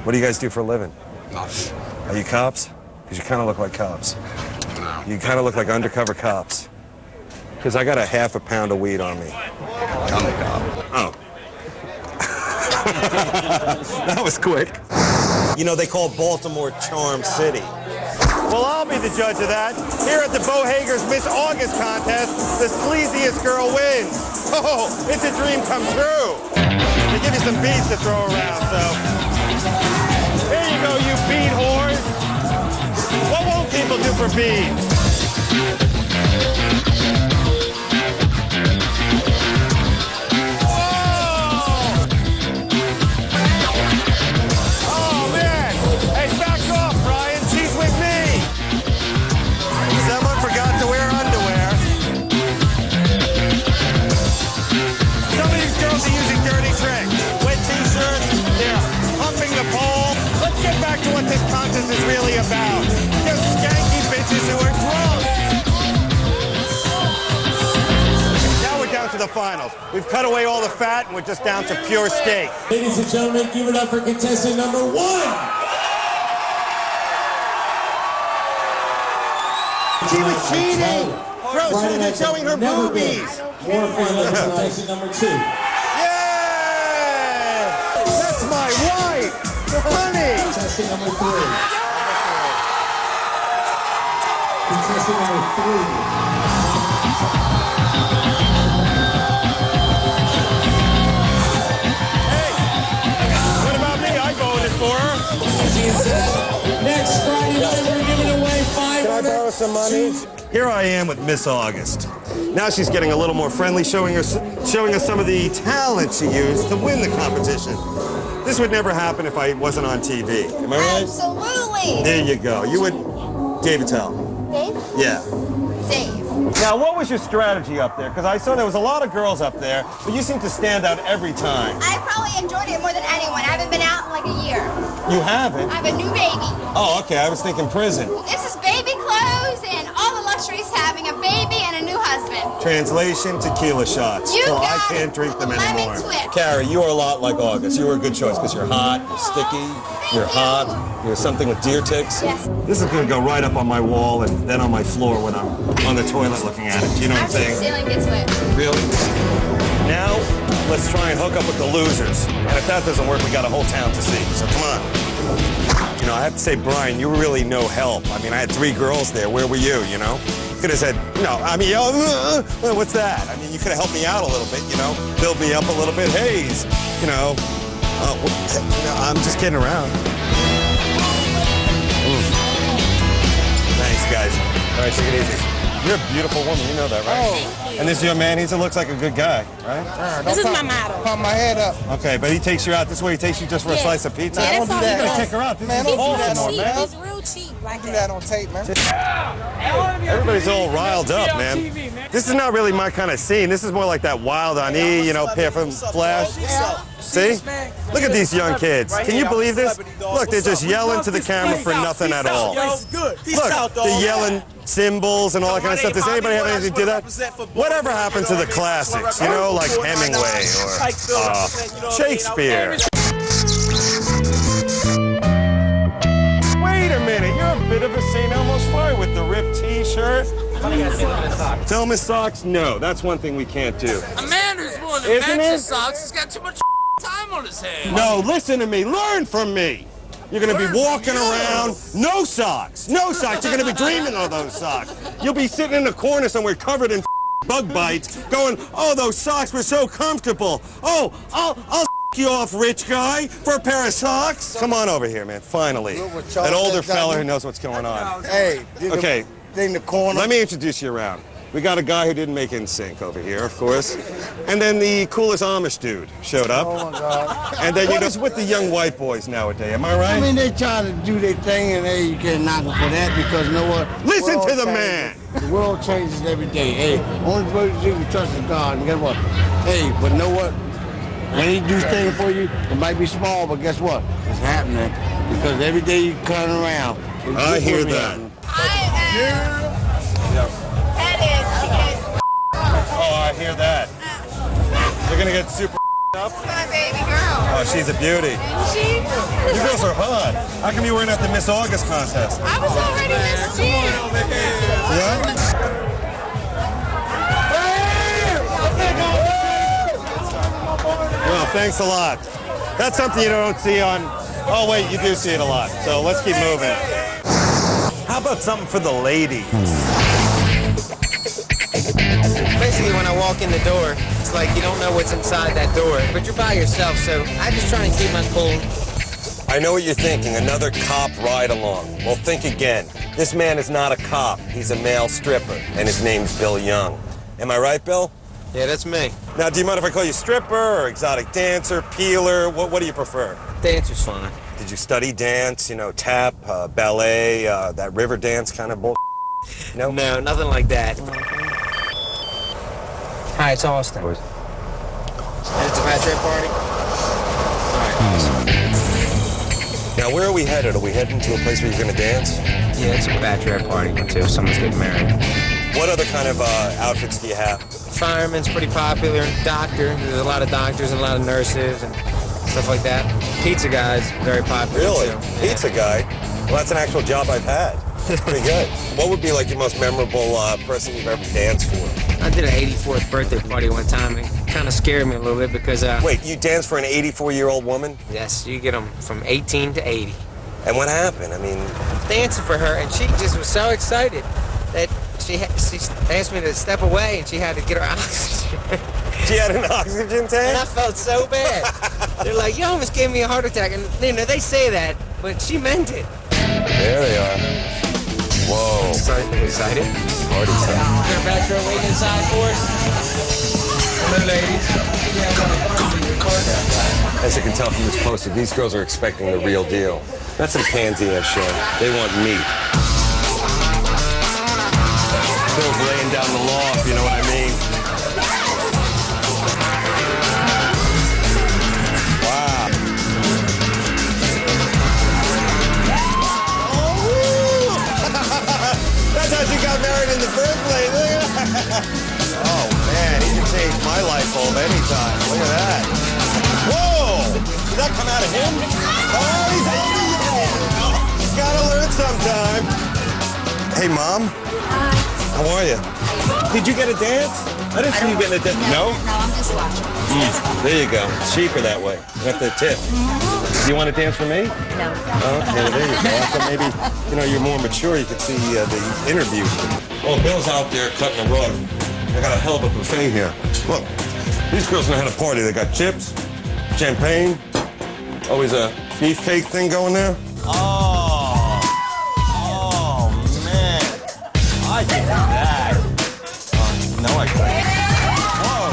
What do you guys do for a living? Cops. Are you cops? Because you kind of look like cops. No. You kind of look like undercover cops. Because I got a half a pound of weed on me. I'm a cop. Oh. That was quick. You know, they call Baltimore Charm City. Well, I'll be the judge of that. Here at the Bo Hager's Miss August contest, the sleaziest girl wins. Oh, it's a dream come true. They give you some beads to throw around, so. Here you go, you bead whores. What won't people do for beads? Back to what this contest is really about. Just skanky bitches who are drunk. Now we're down to the finals. We've cut away all the fat and we're just down to pure steak. Ladies and gentlemen, give it up for contestant number 1. She was cheating. Bro, she was showing her boobies. More fun than contestant number 2. Yeah! That's my wife! Honey! Contestant number 3. Contestant number 3. Hey! What about me? I voted for her. Next Friday night, we're giving away 500. Can I borrow some money? Here I am with Miss August. Now she's getting a little more friendly, showing us some of the talent she used to win the competition. This would never happen if I wasn't on TV. Am I right? Absolutely. There you go. You would... Dave Attell. Dave? Yeah. Dave. Now, what was your strategy up there? Because I saw there was a lot of girls up there, but you seem to stand out every time. I probably enjoyed it more than anyone. I haven't been out in like a year. You haven't? I have a new baby. Oh, okay. I was thinking prison. This is baby clothes and all the luxuries to having a baby and a new husband. Translation, tequila shots. You so I got can't drink them lemon anymore. twist. Carey, you are a lot like August. You were a good choice because you're hot, you're sticky, you're hot, you're something with deer ticks. Yes. This is going to go right up on my wall and then on my floor when I'm on the toilet looking at it. Do you know what I'm After the saying? ceiling gets wet. Really? Now, let's try and hook up with the losers. And if that doesn't work, we got a whole town to see. So come on. You know, I have to say, Brian, you were really no help. I mean, I had 3 girls there. Where were you, you know? Could have said, no, I mean, what's that? I mean, you could have helped me out a little bit, you know? Build me up a little bit. Hayes, you know, I'm just kidding around. Thanks, guys. All right, take it easy. You're a beautiful woman, you know that, right? Oh. And this young man, he looks like a good guy, right? This is my model. Pump my head up. Okay, but he takes you out. This way he takes you just for a slice of pizza. Yeah, that's all he You gotta does. take her out. This Man, is he's real Baltimore, cheap. man. He's real cheap like Do that on tape, man. Everybody's all riled up, man. This is not really my kind of scene. This is more like that Wild on E, you know, pair from Flash. See? Look at these young kids. Can you believe this? Look, they're just yelling to the camera for nothing at all. Look, they're yelling symbols and all that kind of stuff. Does anybody have anything to do that? Whatever happened to the classics, you know, like Hemingway or Shakespeare? Wait a minute, you're a bit of a St. Elmo's fire with the ripped t-shirt. Film his socks? No, that's one thing we can't do. A man who's worn the Isn't matching it? socks has got too much time on his hands. No, listen to me. Learn from me. You're going to be walking around, no socks. No socks. You're going to be dreaming of those socks. You'll be sitting in the corner somewhere covered in bug bites going, oh, those socks were so comfortable. Oh, I'll you off, rich guy, for a pair of socks. Come on over here, man, finally. An older fella who knows what's going on. Hey, Okay, in the corner. let me introduce you around. We got a guy who didn't make NSYNC over here, of course. And then the coolest Amish dude showed up. Oh, my God. And then you know, with the young white boys nowadays, am I right? I mean, they try to do their thing, and hey, you can't knock them for that because you know what? Listen to the World man. changes. The world changes every day. Hey, only person you can trust is God. And guess what? Hey, but know what? When he do things for you, it might be small, but guess what? It's happening because every day you turn around. I hear that. Oh, I hear that. You're gonna get super up? My baby girl. Oh, she's a beauty. She? You girls are hot. How come you weren't at the Miss August contest? I was already Miss G. Yeah? Well, thanks a lot. That's something you don't see on, oh wait, you do see it a lot. So let's keep moving. How about something for the ladies? Basically, when I walk in the door, it's like you don't know what's inside that door, but you're by yourself, so I just try and keep my cool. I know what you're thinking, another cop ride-along. Well, think again. This man is not a cop. He's a male stripper, and his name's Bill Young. Am I right, Bill? Yeah, that's me. Now, do you mind if I call you stripper or exotic dancer, peeler? What do you prefer? Dancer's fine. Did you study dance, you know, tap, ballet, that river dance kind of bull? No? No, nothing like that. Hi, it's Austin. And it's a bachelor party? All right, awesome. Now, where are we headed? Are we heading to a place where you're going to dance? Yeah, it's a bachelorette party until someone's getting married. What other kind of outfits do you have? Fireman's pretty popular. Doctor, there's a lot of doctors and a lot of nurses and stuff like that. Pizza guy's very popular. Really? Too. Pizza guy? Well, that's an actual job I've had. That's pretty good. What would be like your most memorable person you've ever danced for? I did an 84th birthday party one time. It kind of scared me a little bit because... Wait, you danced for an 84-year-old woman? Yes, you get them from 18 to 80. And what happened? I mean... Dancing for her, and she just was so excited that she asked me to step away, and she had to get her oxygen. She had an oxygen tank? And I felt so bad. They're like, you almost gave me a heart attack. And, you know, they say that, but she meant it. There they are. Whoa. Excited? Party time. Your bachelor waiting inside for us. Hello, ladies. As you can tell from this poster, these girls are expecting the real deal. That's some pansy-ass shit. They want meat. Bill's laying down the law, if you know what I mean. Wow. That's how she got married in the first place. Look at that. Oh, man, he can change my light bulb anytime. Look at that. Whoa! Did that come out of him? Oh, he's holding it! He's gotta learn sometime. Hey, Mom. Hi. How are you? Did you get a dance? I didn't see you getting a dance. No? No, I'm just watching. There you go. It's cheaper that way. You got the tip. Do you want to dance for me? No. Okay, there you go. I thought maybe, you know, you're more mature. You could see the interview. Oh, Bill's out there cutting a rug. I got a hell of a buffet here. Look, these girls know how to party. They got chips, champagne, always a beefcake thing going there. Oh, man. I can do that. No, I can't. Whoa.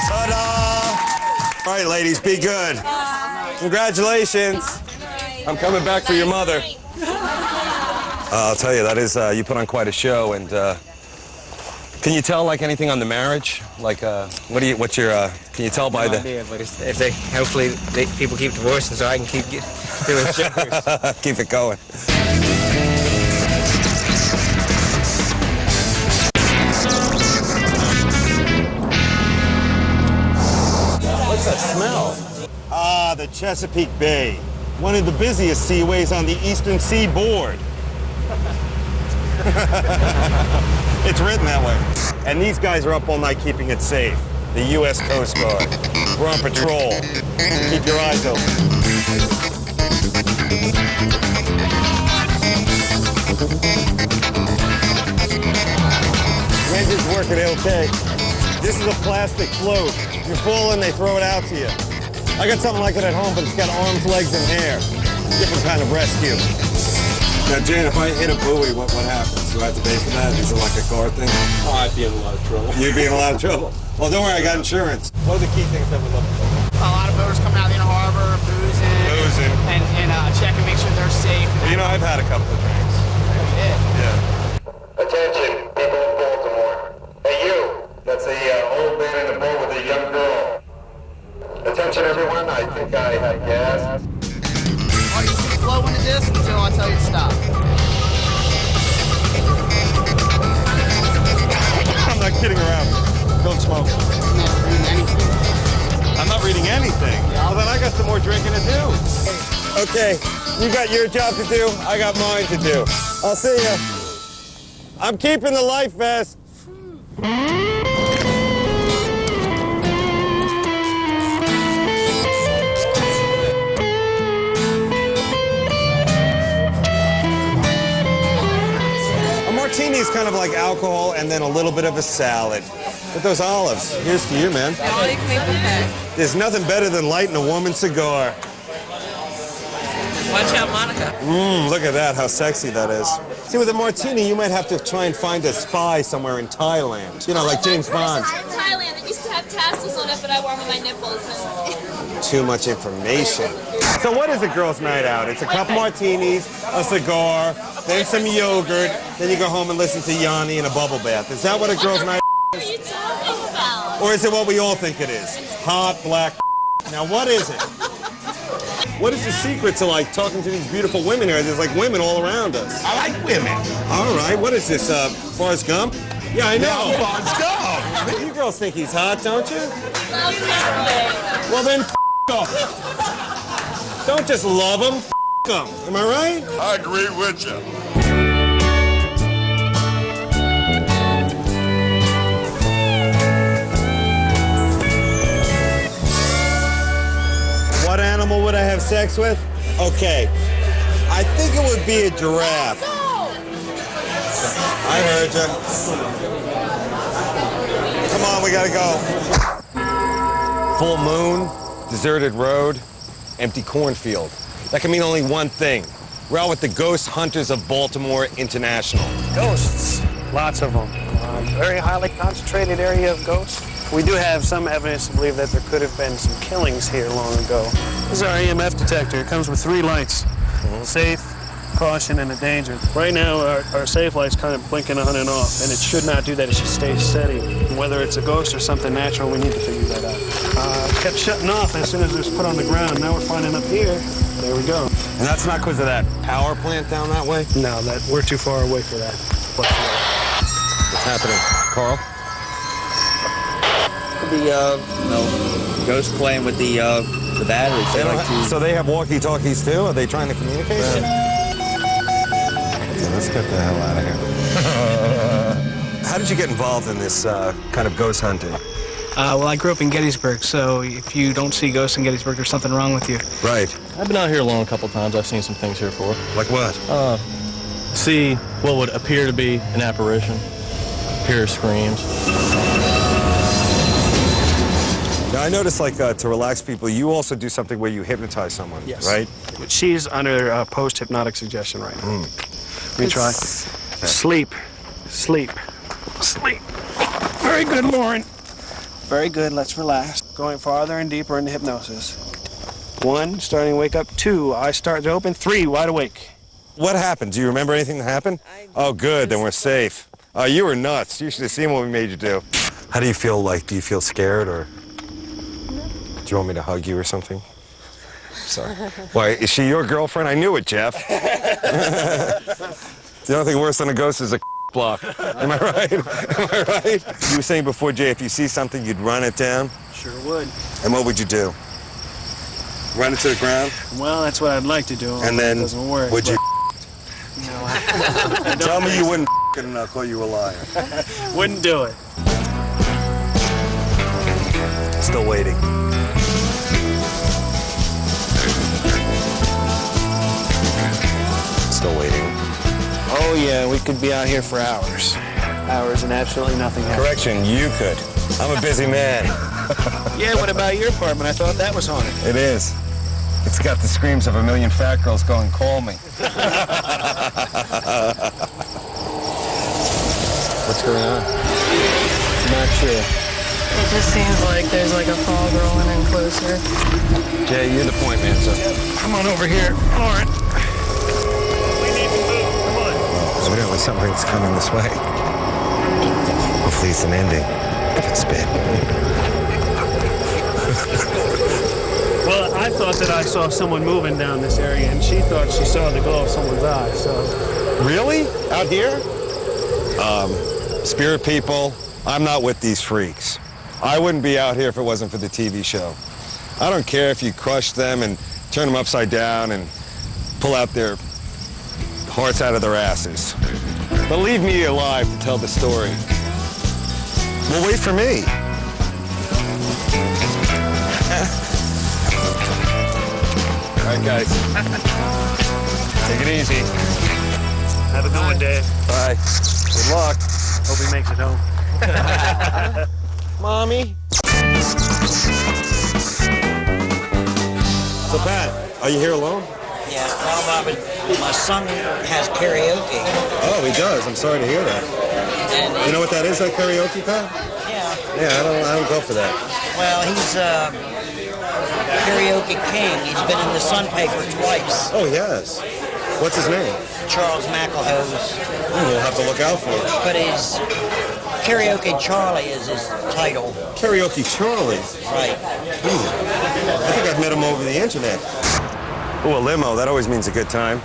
Ta-da! All right, ladies, be good. Congratulations. I'm coming back for your mother. I'll tell you, that is, you put on quite a show, and can you tell, like, anything on the marriage? Like, what's your, can you tell by No idea, but if they, hopefully people keep divorcing so I can keep doing shows. Keep it going. What's that smell? Ah, the Chesapeake Bay. One of the busiest seaways on the eastern seaboard. It's written that way. And these guys are up all night keeping it safe. The U.S. Coast Guard. We're on patrol. Keep your eyes open. The engine's working okay. This is a plastic float. If you're falling, they throw it out to you. I got something like it at home, but it's got arms, legs, and hair. Different kind of rescue. Now, Jane, if I hit a buoy, what happens? Do I have to pay for that? Is it like a car thing? Oh, I'd be in a lot of trouble. You'd be in a lot of trouble. Well, don't worry, I got insurance. What are the key things that we're looking for? A lot of boaters coming out of the inner harbor, boozing. And check and make sure they're safe. Well, you know, I've had a couple of drinks. Yeah. Attention, people of Baltimore. Hey, you. That's the old man in the boat with the young girl. Attention, everyone. I think I have gas. All you see flow into this until I tell you to stop. I'm not kidding around. Don't smoke. I'm not reading anything. I'm not reading anything. Well, then I got some more drinking to do. Okay, you got your job to do. I got mine to do. I'll see ya. I'm keeping the life vest. and then a little bit of a salad. With those olives. Here's to you, man. There's nothing better than lighting a woman's cigar. Watch out, Monica. Look at that, how sexy that is. See, with a martini, you might have to try and find a spy somewhere in Thailand. You know, like James Bond. In Thailand, it used to have tassels on it, but I wore them on my nipples. Too much information. So what is a girl's night out? It's a couple martinis, a cigar, then some yogurt, then you go home and listen to Yanni in a bubble bath. Is that what a girl's night What are you talking about? Or is it what we all think it is? Hot, black. Now, what is it? What is the secret to, like, talking to these beautiful women here? There's, like, women all around us. I like women. All right. What is this, Forrest Gump? Yeah, I know. No, Forrest Gump. You girls think he's hot, don't you? Well, then, off. Don't just love him, him. Am I right? I agree with you. What animal would I have sex with? Okay. I think it would be a giraffe. I heard you. Come on, we gotta go. Full moon, deserted road, empty cornfield. That can mean only one thing. We're out with the ghost hunters of Baltimore International. Ghosts, lots of them. Very highly concentrated area of ghosts. We do have some evidence to believe that there could have been some killings here long ago. This is our EMF detector. It comes with 3 lights. Safe, caution, and a danger. Right now, our safe light's kind of blinking on and off, and it should not do that. It should stay steady. Whether it's a ghost or something natural, we need to figure that out. It kept shutting off as soon as it was put on the ground. Now we're finding up here. There we go. And that's not because of that power plant down that way? No, we're too far away for that. What's happening, Carl? The ghost playing with the batteries. So they have walkie-talkies too? Are they trying to communicate? Okay, let's get the hell out of here. How did you get involved in this kind of ghost hunting? Well, I grew up in Gettysburg, so if you don't see ghosts in Gettysburg, there's something wrong with you. Right. I've been out here alone a couple times. I've seen some things here before. Like what? See what would appear to be an apparition. Hear screams. Now, I noticed, like, to relax people, you also do something where you hypnotize someone, yes. Right? She's under post-hypnotic suggestion right now. Let me try. Sleep. Sleep. Sleep. Very good, Lauren. Very good. Let's relax. Going farther and deeper into hypnosis. 1, starting to wake up. 2, eyes start to open. 3, wide awake. What happened? Do you remember anything that happened? Oh, good. Then we're safe. You were nuts. You should have seen what we made you do. How do you feel like? Do you feel scared or? Do you want me to hug you or something? Sorry. Why, is she your girlfriend? I knew it, Jeff. The only thing worse than a ghost is a block. Am I right? Am I right? You were saying before, Jay, if you see something, you'd run it down? Sure would. And what would you do? Run it to the ground? Well, that's what I'd like to do. And then, it doesn't work, would you? No, Tell me you wouldn't and I'll call you a liar. Wouldn't do it. Still waiting. Still waiting. Oh, yeah, we could be out here for hours. Hours and absolutely nothing happens. Correction, you could. I'm a busy man. Yeah, what about your apartment? I thought that was haunted. It is. It's got the screams of a million fat girls going, call me. What's going on? Not sure. It just seems like there's like a fog rolling in closer. Jay, you're the point man, so. Come on over here, Lauren. Evidently something's coming this way. Hopefully it's an ending. It's been. Well, I thought that I saw someone moving down this area, and she thought she saw the glow of someone's eye, so. Really? Out here? Spirit people, I'm not with these freaks. I wouldn't be out here if it wasn't for the TV show. I don't care if you crush them and turn them upside down and pull out their hearts out of their asses. But leave me alive to tell the story. Well, wait for me. All right, guys. Take it easy. Have a good one, Dave. Bye. Good luck. Hope he makes it home. Mommy. So, Pat, are you here alone? Yeah, well, my son has karaoke. Oh, he does. I'm sorry to hear that. And You know what that is, that karaoke, Pat? Yeah. Yeah, I don't go for that. Well, he's karaoke king. He's been in the Sun paper twice. Oh, yes. What's his name? Charles McElhose. We'll have to look out for it. But his Karaoke Charlie is his title. Karaoke Charlie? Right. I think I've met him over the internet. Oh, a limo. That always means a good time.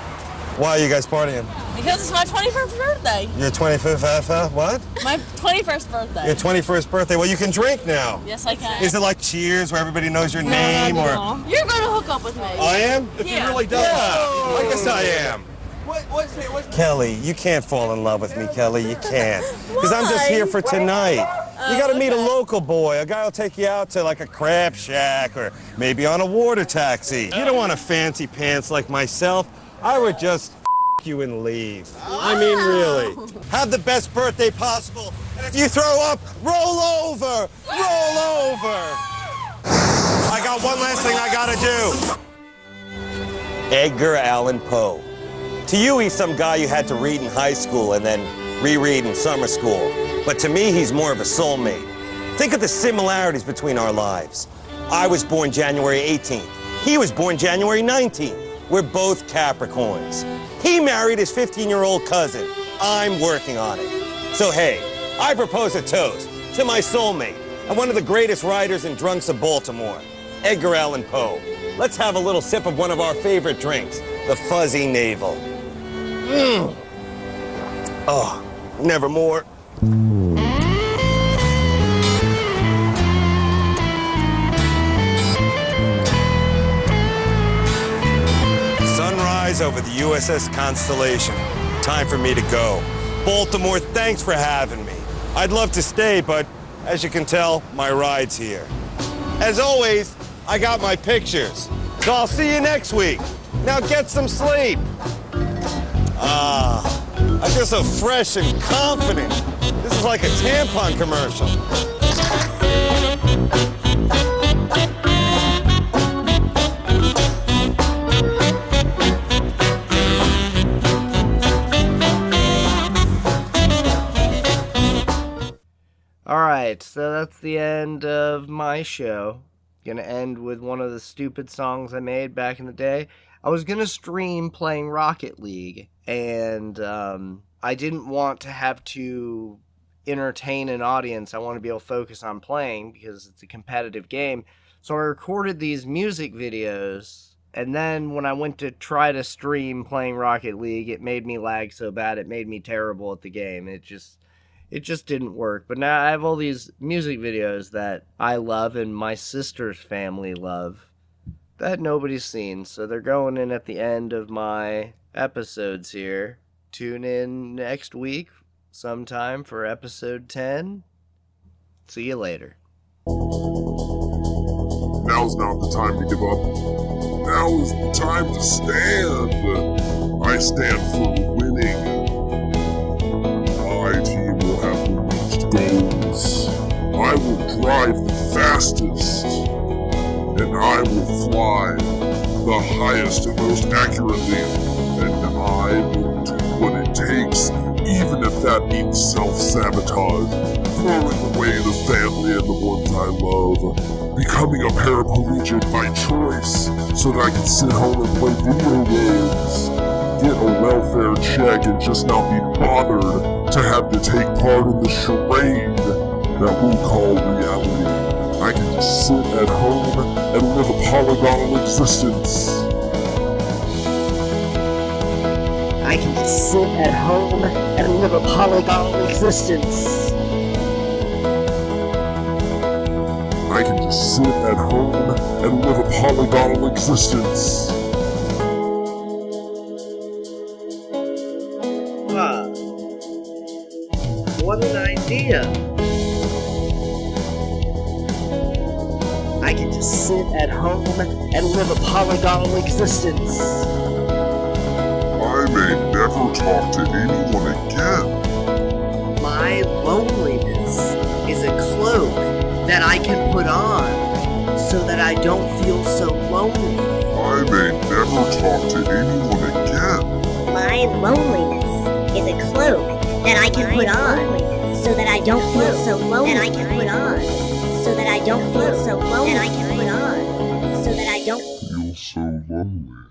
Why are you guys partying? Because it's my 21st birthday. Your 25th, what? My 21st birthday. Your 21st birthday. Well, you can drink now. Yes, I can. Is it like Cheers, where everybody knows your No, name, not at or? all. You're going to hook up with me. I am? If you really Yeah, I guess I am. What's Kelly, you can't fall in love with me, Kelly. You can't. Because I'm just here for tonight. You got to meet a local boy. A guy will take you out to like a crab shack or maybe on a water taxi. You don't want a fancy pants like myself. I would just you and leave. I mean, really. Have the best birthday possible. And if you throw up, roll over. Roll over. I got one last thing I got to do. Edgar Allan Poe. To you, he's some guy you had to read in high school and then reread in summer school. But to me, he's more of a soulmate. Think of the similarities between our lives. I was born January 18th. He was born January 19th. We're both Capricorns. He married his 15-year-old cousin. I'm working on it. So hey, I propose a toast to my soulmate and one of the greatest writers and drunks of Baltimore, Edgar Allan Poe. Let's have a little sip of one of our favorite drinks, the Fuzzy Navel. Oh, nevermore. Sunrise over the USS Constellation. Time for me to go. Baltimore, thanks for having me. I'd love to stay, but as you can tell, my ride's here. As always, I got my pictures. So I'll see you next week. Now get some sleep. I feel so fresh and confident. This is like a tampon commercial. Alright, so that's the end of my show. Gonna end with one of the stupid songs I made back in the day. I was gonna stream playing Rocket League, and I didn't want to have to entertain an audience. I want to be able to focus on playing because it's a competitive game. So I recorded these music videos, and then when I went to try to stream playing Rocket League, it made me lag so bad it made me terrible at the game. It just didn't work. But now I have all these music videos that I love and my sister's family love that nobody's seen. So they're going in at the end of my episodes here. Tune in next week sometime for episode 10. See you later. Now's not the time to give up. Now is the time to stand. I stand for winning. My team will have the most goals. I will drive the fastest. And I will fly the highest and most accurately. And I will do what it takes, even if that means self-sabotage, throwing away the family and the ones I love, becoming a paraplegic by choice so that I can sit home and play video games, get a welfare check and just not be bothered to have to take part in the charade that we call reality. I can just sit at home and live a polygonal existence. I can just sit at home and live a polygonal existence. I can just sit at home and live a polygonal existence. Wow. What an idea. I can just sit at home and live a polygonal existence. I may never talk to anyone again. My My loneliness is a cloak that I can put on so that I don't feel so lonely. I may never talk to anyone again. My loneliness is a cloak that I can put on so that I don't feel so lonely. That I can put on so that I don't feel so lonely. And I can put on so that I don't feel so lonely.